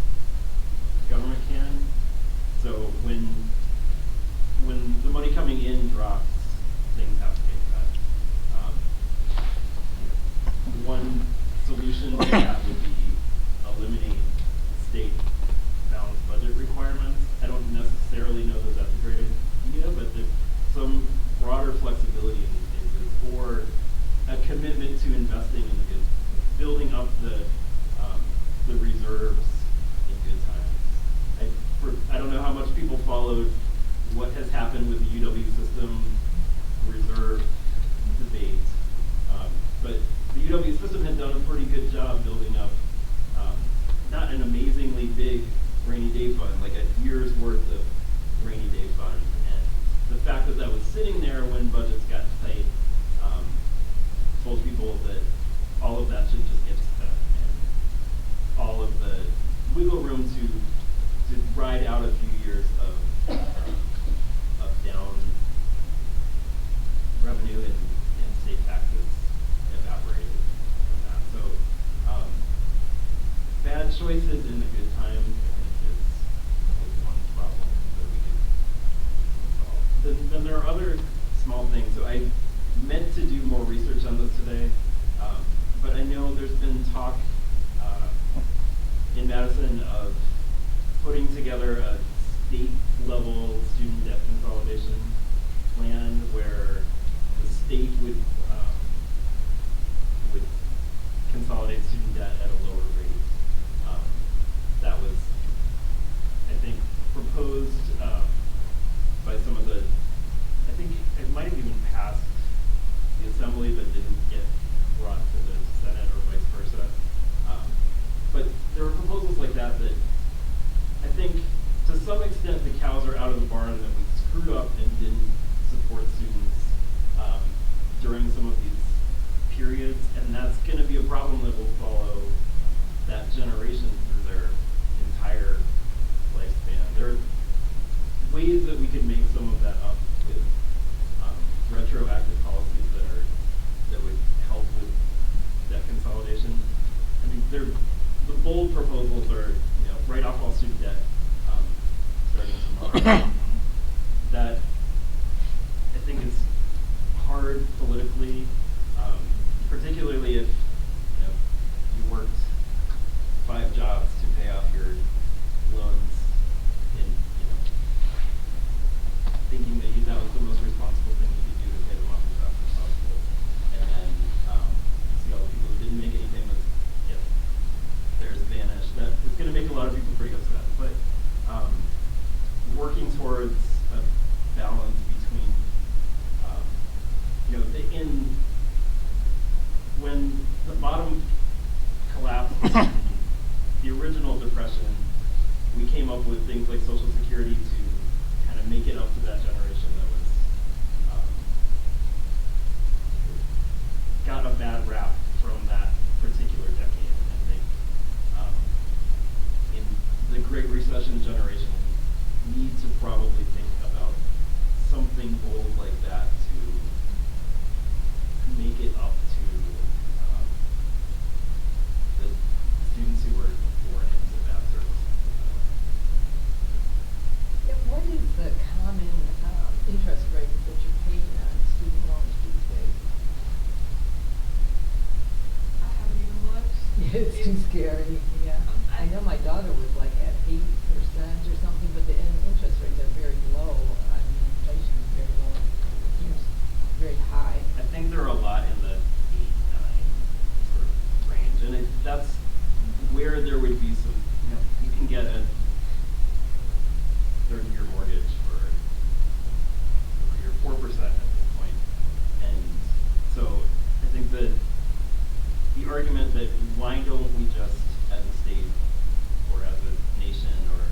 government can. So when the money coming in drops, things have to get cut. One solution to that would be eliminate state balanced budget requirements. I don't necessarily know that that's a great idea, but there's some broader flexibility in these cases, or a commitment to investing in building up the reserves in good times. I don't know how much people followed what has happened with the UW system reserve debate, but the UW system had done a pretty good job building up not an amazingly big rainy day fund, like a year's worth of rainy day fund, and the fact that was sitting there when budgets got tight told people that all of that should just get spent, and all of the wiggle room to ride out a few years of down revenue and state taxes evaporated from that. So bad choices in the good times, I think, is one problem that we can solve. Then there are other small things. So I meant to do more research on this today. talk in Madison of putting together a state-level student debt consolidation plan where the state would consolidate student debt at a lower rate. That was, I think, proposed by some of the, I think it might have even passed the assembly but didn't get brought to the Senate or vice versa. But there were proposals like that that I think to some extent the cows are out of the barn, that we screwed up and didn't support students during some of these periods, and that's going to be a problem that will follow that generation through their entire lifespan. There are ways that we could make some of that up with retroactive policies that would help with debt consolidation. I mean, the bold proposals are, write off all student debt starting tomorrow. That I think is hard politically, particularly if you worked 5 jobs to pay off your loans in thinking that that was the most responsible thing you could do to pay them off as fast as possible. And then you see all the people who didn't make any payments get theirs vanished. That it's going to make a lot of people pretty upset. But working towards a balance between, when the bottom collapsed in the original Depression, we came up with things like Social Security to kind of make it up to that generation that was got a bad rap from that particular decade. I think in the Great Recession generation, we need to probably think about something bold like that to make it up to the students who were born into bad circumstances. What is the common interest rate that you're paying on student loans these days? I haven't even looked. It's too scary, yeah. I know my daughter was like at 8% or something, but the interest rates are very low. I mean, inflation is very low. It seems very high. I think there are a lot in the 8, 9 sort of range, and that's where there would be some, you can get a 30-year mortgage for 3 or 4% at this point. And so I think that the argument that why don't we just, as a state or as a nation, or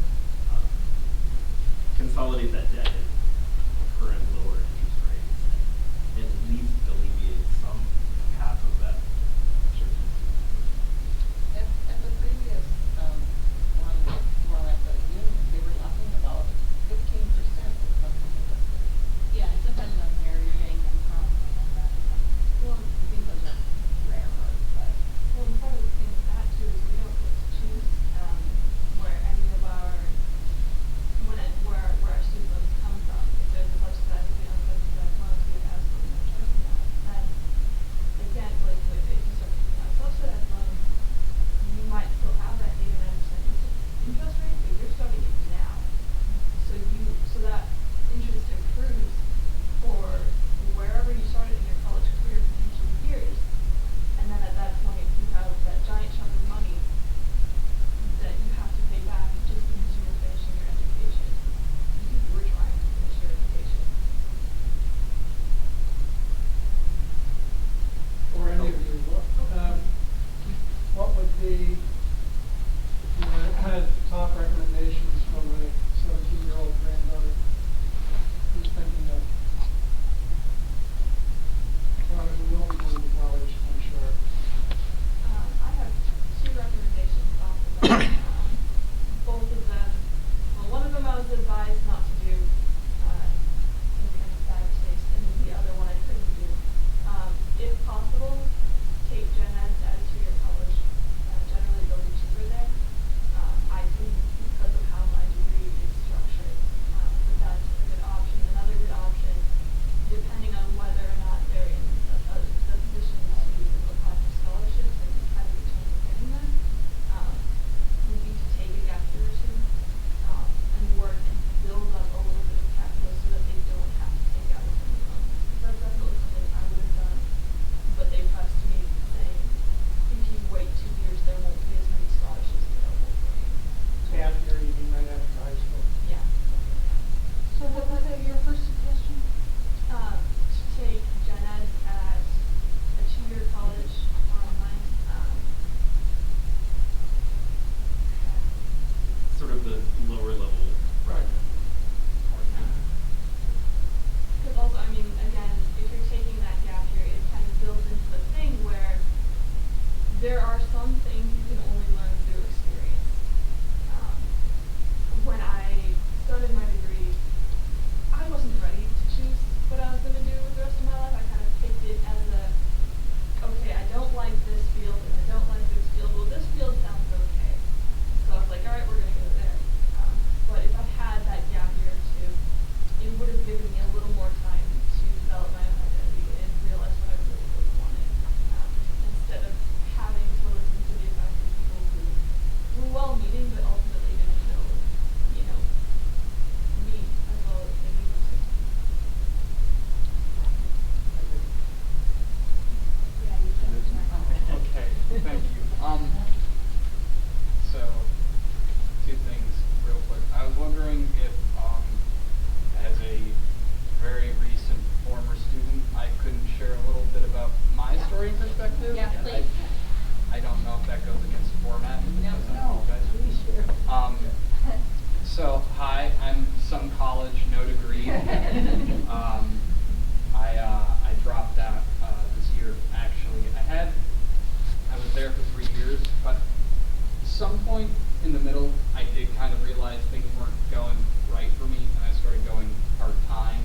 consolidate that debt at current lower interest rates and at least alleviate some half of that pressure. At the previous one where I put union, they were talking about 15% or something like that. Yeah, it depends on where you're getting them from and that. Well, I think those are rarer, but. Well, and part of the thing with that too is we don't get to choose where any of our where our student loans come there are some things you can only learn through experience. When I started my degree, I wasn't ready to choose what I was going to do with the rest of my life. I kind of picked it as okay, I don't like this field and I don't like this field. Well, this field sounds okay. So I was like, all right, we're going to go there. But if I had that gap year or two, it would have given me a little more time to develop my own identity and realize what I really, really wanted. Instead of having to listen to the advice of people who were well-meaning but ultimately didn't know, me as well as they needed to. Yeah, you should. Okay, thank you. So, two things real quick. I was wondering if, as a very recent former student, I couldn't share a little bit about my story and perspective. Yeah, And please. I don't know if that goes against format. No. because I apologize. Please share. So, hi, I'm some college, no degree. I dropped out this year, actually. I was there for 3 years, but some point in the middle, I did kind of realize things weren't going right for me, and I started going part-time,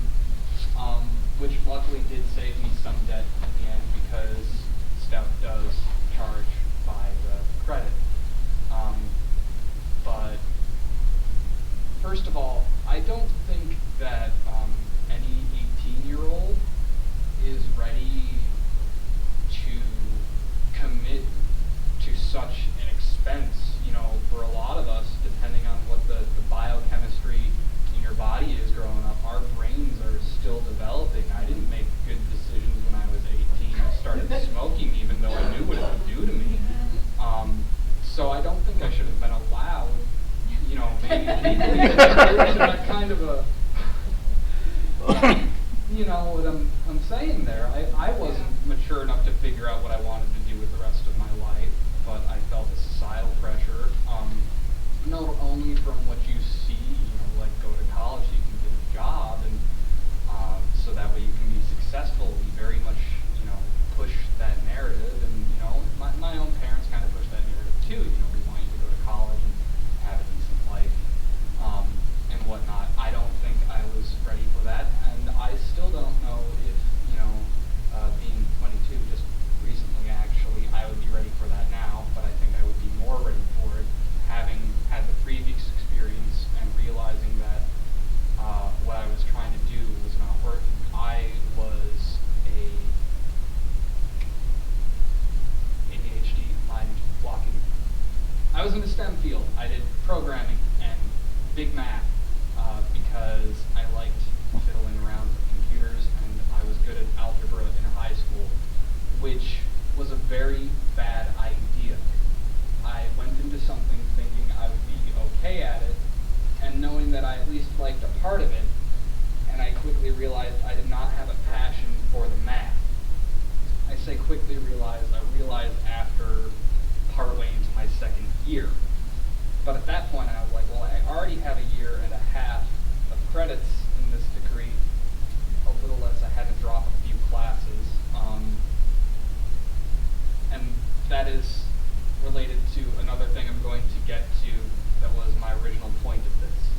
which luckily did save me some debt in the end because Stout does charge by the credit. But first of all, I don't think that any 18-year-old is ready to commit to such an expense. For a lot of us, depending on what the biochemistry in your body is growing up, our brains are still developing. I didn't make good decisions when I was 18. I started smoking even though I knew what it would do to me. So I don't think I should have been allowed, maybe legally to that kind of a, what I'm saying there. I wasn't mature enough to figure out what I wanted to do with the rest of my life, but I felt the societal pressure, not only from what you see, like go to college so you can get a job, and so that way you can be successful. We very much, push that narrative, and my own parents kind of push that narrative too. We want you to go to college and have a decent life, and whatnot. I don't think I was ready for that, and I still don't know if, being 22 just recently actually, I would be ready for that now, but I think I would be more ready for it, having had the previous experience and realizing that what I was trying to do was not working. I was a ADHD mind blocking. I was in the STEM field. I did programming and big math because I liked fiddling around with computers, and I was good at algebra in high school, which was a very bad idea. I went into something thinking I would be okay at it, and knowing that I at least liked a part of it, and I quickly realized I did not have a passion for the math. I say quickly realized, I realized after partway into my second year. But at that point I was like, well, I already have a year and a half of credits in this degree, a little less. I had to drop a few classes. And that is related to another thing I'm going to get to that was my original point of this.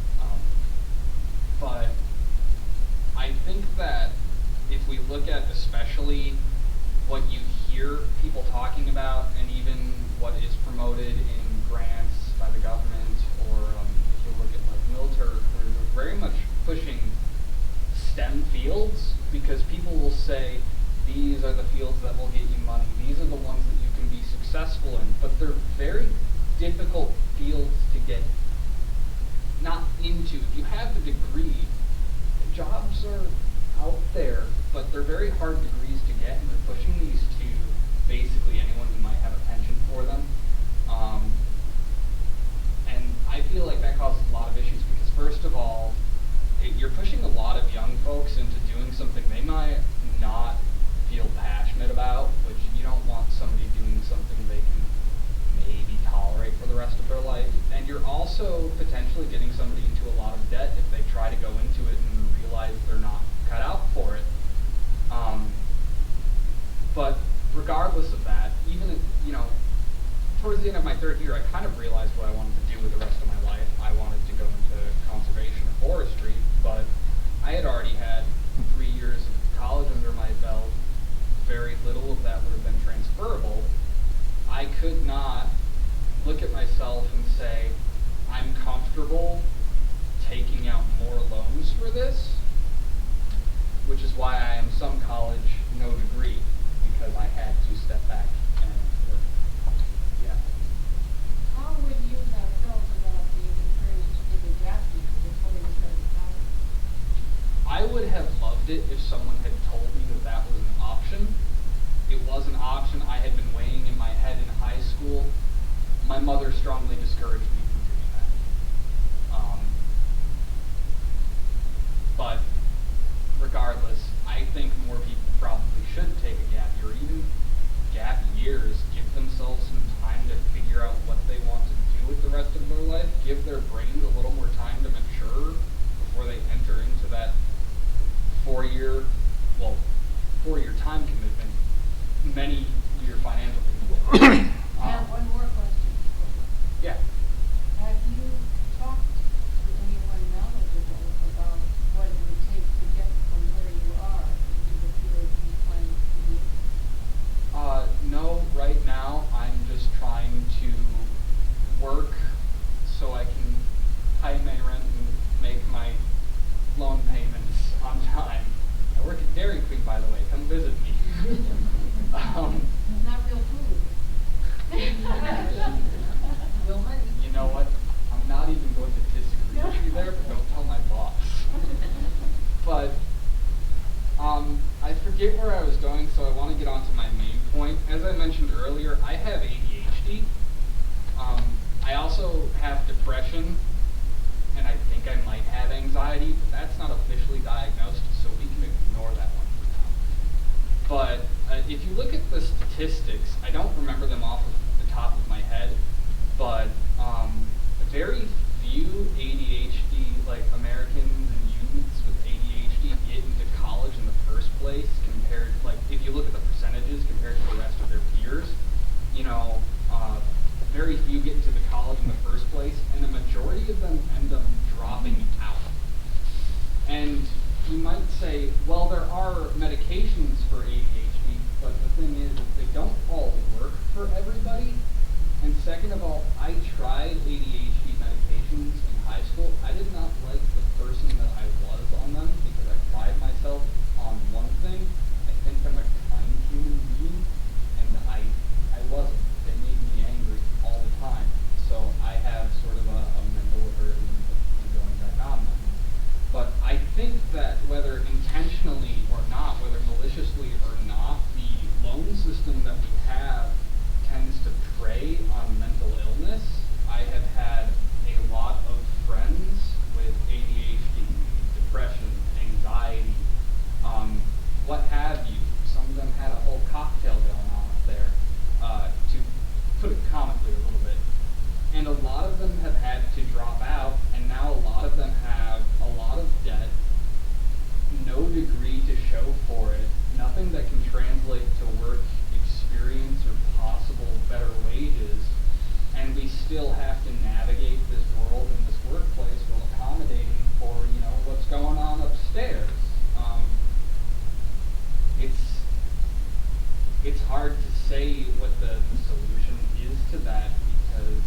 But I think that if we look at especially what you hear people talking about, and even what is promoted in grants by the government, or if you look at like military careers, we're very much pushing STEM fields, because people will say these are the fields that will get you money, these are the ones that you can be successful in, but they're very difficult fields to get not into. If you have the degree, jobs are out there, but they're very hard degrees to get, and they're pushing these to basically anyone who might have a penchant for them. And I feel like that causes a lot of issues, because first of all, you're pushing a lot of young folks into doing something they might not feel passionate about, which you don't want somebody doing something they can maybe tolerate for the rest of their life. And you're also potentially getting somebody into a lot of debt if they try to go into it and realize they're not cut out for it. But regardless of that, even if, towards the end of my third year, I kind of realized what I wanted to do with the rest of my life. I wanted to go into conservation or forestry, but I had already had 3 years of college under my belt. Very little of that would have been transferable. I could not look at myself and say, I'm comfortable taking out more loans for this, which is why I am some college, no degree, because I had to step back and work. Yeah. How would you have felt about being encouraged to take a gap year before you started college? I would have loved it if someone had told me that that was an option. It was an option I had been weighing in my head in high school. My mother strongly discouraged me from doing that. But regardless, I think more people probably should take a gap year, even gap years, give themselves some time to figure out what they want to do with the rest of their life, give their brains a little more time to mature before they enter into that 4-year time commitment, many year financial commitment. I have one more question. Yeah. Have you talked to anyone knowledgeable about what it would take to get from where you are into the field you plan to be? No, right now I'm just trying to work so I can pay my rent and make my loan payments on time. I work at Dairy Queen, by the way. Come visit me. It's not real food. Real money. You know what? I'm not even going to disagree with you there, but don't tell my boss. But I forget where I was going, so I want to get on to my main point. As I mentioned earlier, I have ADHD. I also have depression, and I think I might have anxiety, but that's not officially diagnosed, so we can ignore that one for now. But if you look at the statistics, I don't remember them off of the top of my head, but very few ADHD, like Americans and youths with ADHD, get into college in the first place compared, like, if you look at the percentages compared to the rest of their peers, you know, very few get into the college in the first place, and the majority of them end up dropping out. And you might say, well, there are medications for ADHD, but the thing is they don't all work for everybody. And second of all, I tried ADHD medications in high school. I did not like the person that I was on them because I pride myself on one thing. I think I'm a kind human being, and I wasn't. They made me angry all the time. So I have sort of a mental aversion in going back on them. But I think that whether intentionally or not, whether maliciously or not, the loan system that we have tends to prey on mental illness. I have had a lot of friends with ADHD, depression, anxiety, what have you. Some of them had a whole cocktail going on up there, to put it comically a little bit. And a lot of them have had to drop out, and now a lot of them have a lot of debt, no degree to show for it, nothing that can translate to work experience or possible better wages, and we still have to navigate this world and this workplace while accommodating for, you know, what's going on upstairs. It's hard to say what the solution is to that, because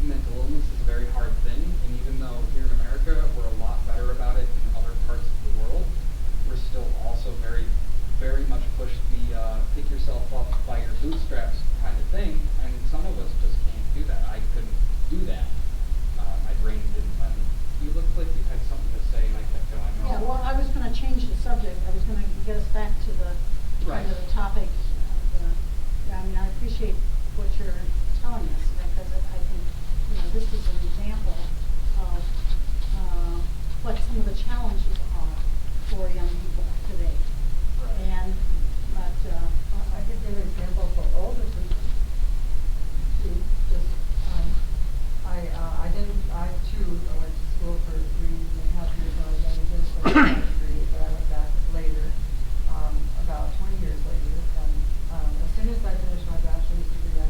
mental illness is a very hard thing, and even though here in America we're a lot better about it than other parts of the world, we're still also very, very much push the pick yourself up by your bootstraps kind of thing, and some of us just can't do that. I couldn't do that. My brain didn't let me. You looked like you had something to say, and I kept going on. Yeah, well, I was gonna change the subject. I was gonna get us back to the kind of the topic. I mean, I appreciate what you're telling us, because I think, you know, this is an example of what some of the challenges are for young people today. Right. And, but, I could give an example for older people. Too, just, I too went to school for 3.5 years when I was done with my degree, but I went back later, about 20 years later, and as soon as I finished my bachelor's degree,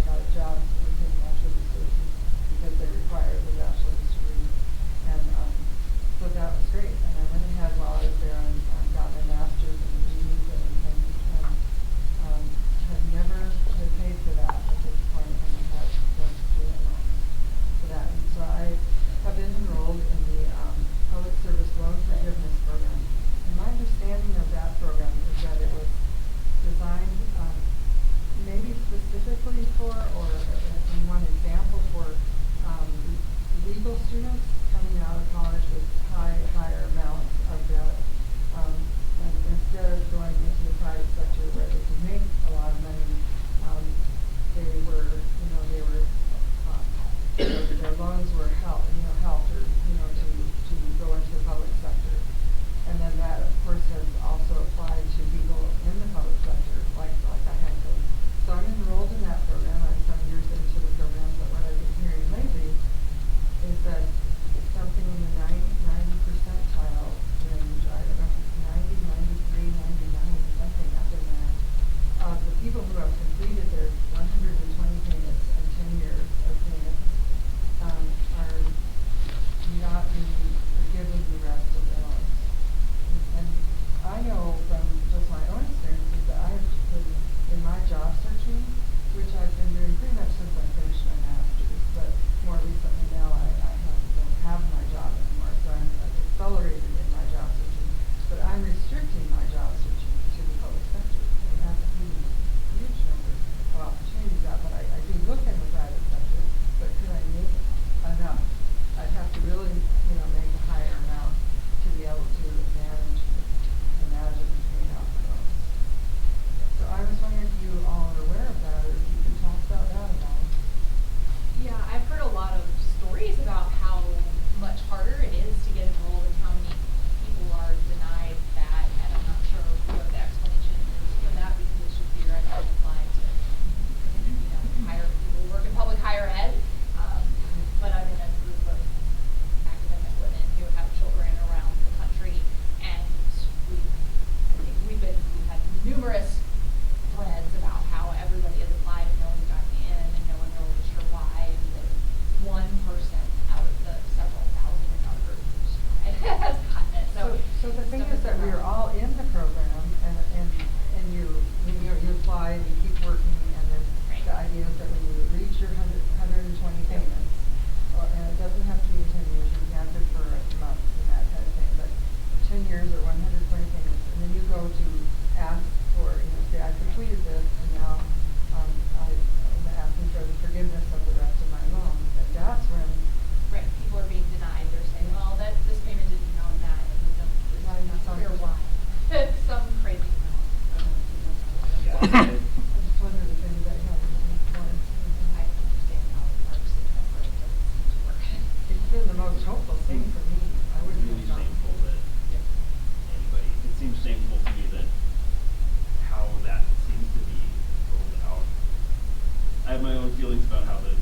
feelings about how the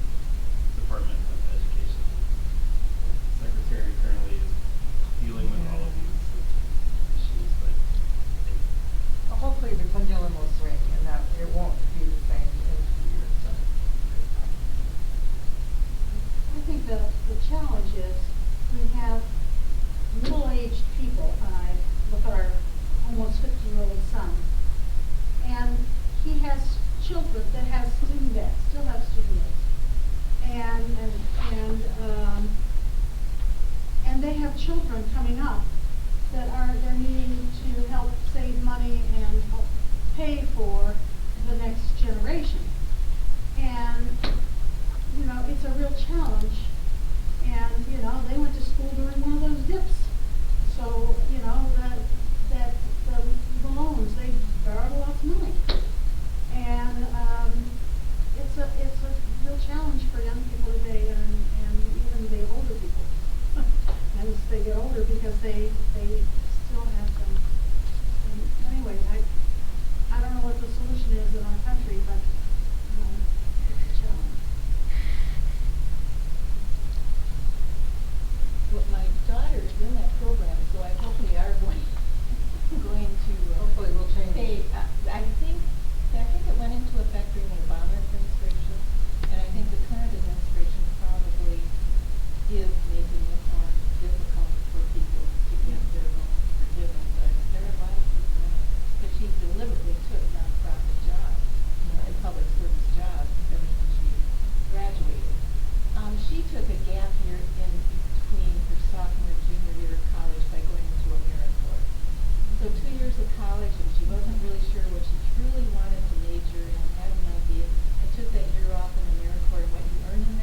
Department of Education Secretary currently is dealing with all of these issues, but Well, hopefully the pendulum will swing and that it won't be the same in 2 years, so. I think the challenge is we have middle-aged people, and I look at our almost 50-year-old son, and he has children that have student debt, still have student debt. And they have children coming up that they're needing to help save money and help pay for the next generation. And, you know, it's a real challenge. And, you know, they went to school during one of those dips. So, you know, the loans, they borrowed lots of money. And it's a real challenge for young people today and even the older people. As they get older, because they still have some anyway, I don't know what the solution is in our country, but it's a challenge. Well, my daughter is in that program, so I hope we are going to. Hopefully we'll change. Pay, I think it went into effect during the Obama administration, and I think the current administration probably is making it more difficult for people to get their loans forgiven, but there are a lot of people in it. But she deliberately took nonprofit jobs, and public service jobs ever since she graduated. She took a gap year in between her sophomore and junior year of college by going into AmeriCorps. So 2 years of college, and she wasn't really sure what she truly wanted to major in, had an idea, and took that year off in AmeriCorps, and what you earn in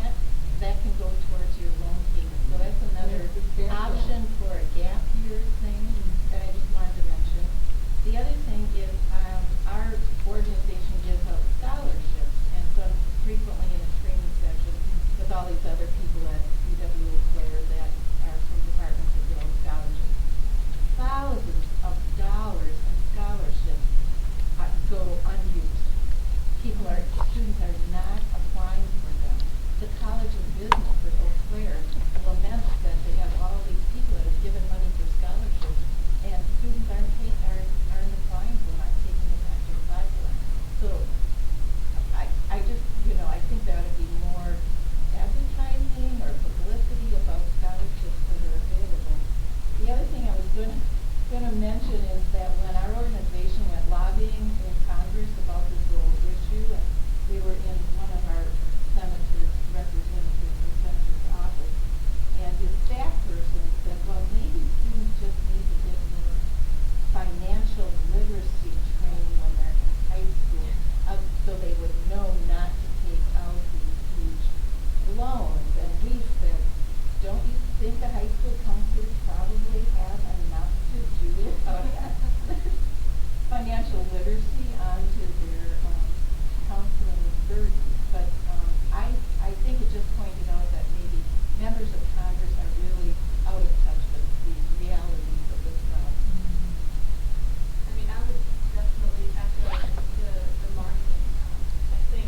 that can go towards your loan payment. So that's another option for a gap year thing that I just wanted to mention. The other thing is our organization gives out scholarships, and so I'm frequently in a training session with all these other people at UW Eau Claire that are from departments that give out scholarships. Thousands of dollars in scholarships go unused. Students are not applying for them. The College of Business at Eau Claire laments that they have all these people that have given money for scholarships, and students aren't applying for them, aren't taking the time to apply for them. So I just, I think there ought to be more advertising or publicity about scholarships that are available. The other thing I was going to mention is that when our organization went lobbying in Congress about this whole issue, we were in one of our representatives from Senator's office, and his staff person said, well, maybe students just need to get more financial literacy training when they're in high school, so they would know not to take out these huge loans. And we said, don't you think the high school counselors probably have enough to do without financial literacy onto their counseling burden? But I think it just pointed out that maybe members of Congress are really out of touch with the realities of this problem. I mean, I would definitely echo the marketing. I think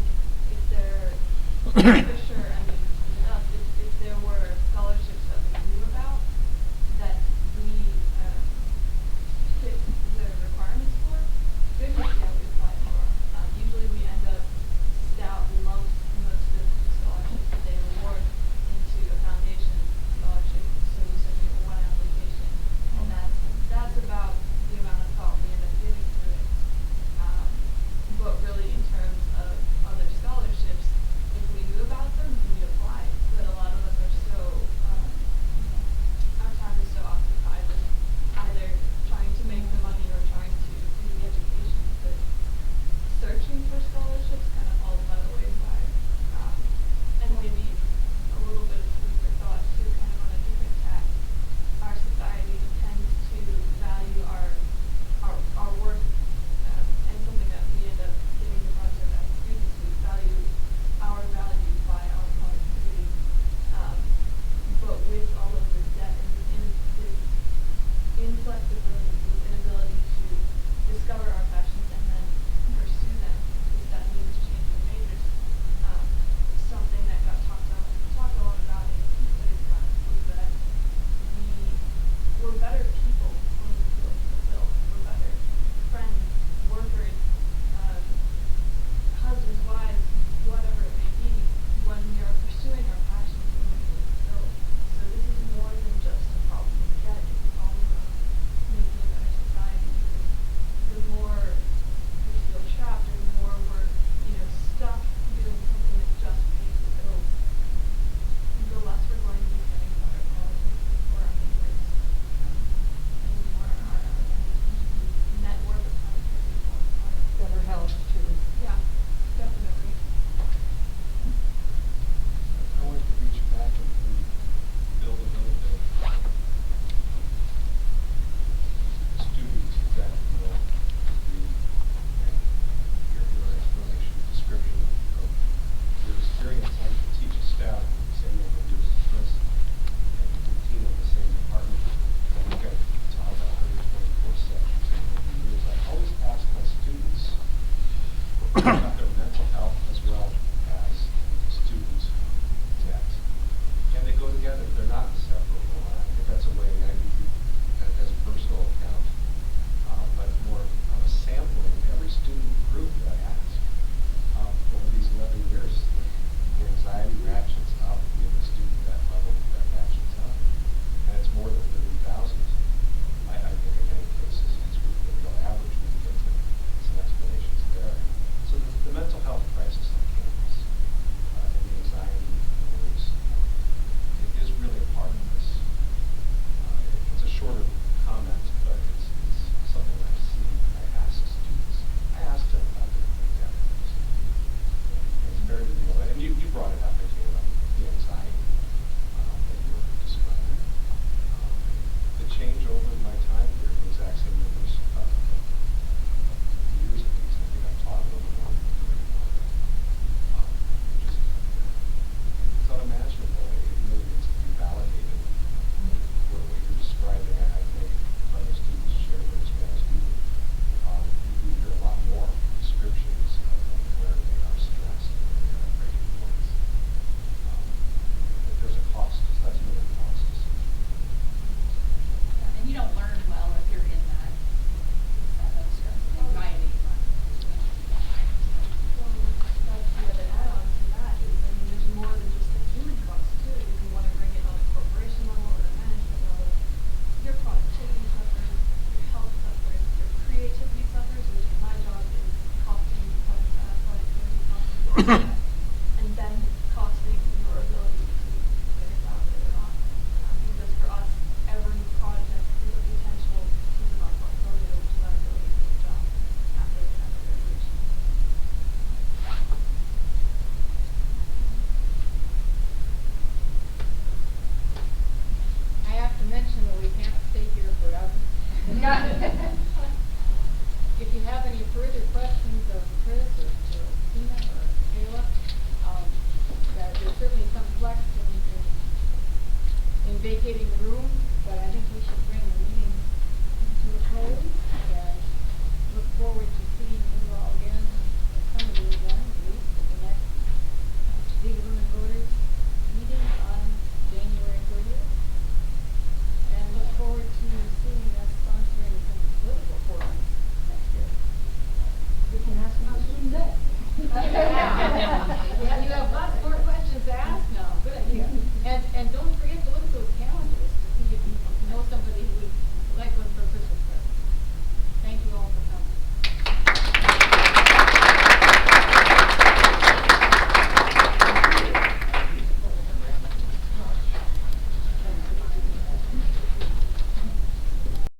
if there, for sure, I mean, if there were scholarships that we knew about that we fit the requirements for, goodness, yeah, we apply for. Usually we end up stout lumps most of the scholarships that they award into a foundation scholarship. So we submit one application, and that's about the amount of thought we end up giving to it. But really, in terms of other scholarships, if we knew about and then costing your ability to get a job later on. Because for us, every project is a potential piece of our portfolio, which is our ability to get a job after graduation. I have to mention that we can't stay here forever. If you have any further questions of Chris or Tina or Kayla, there's certainly some flex in vacating the room, but I think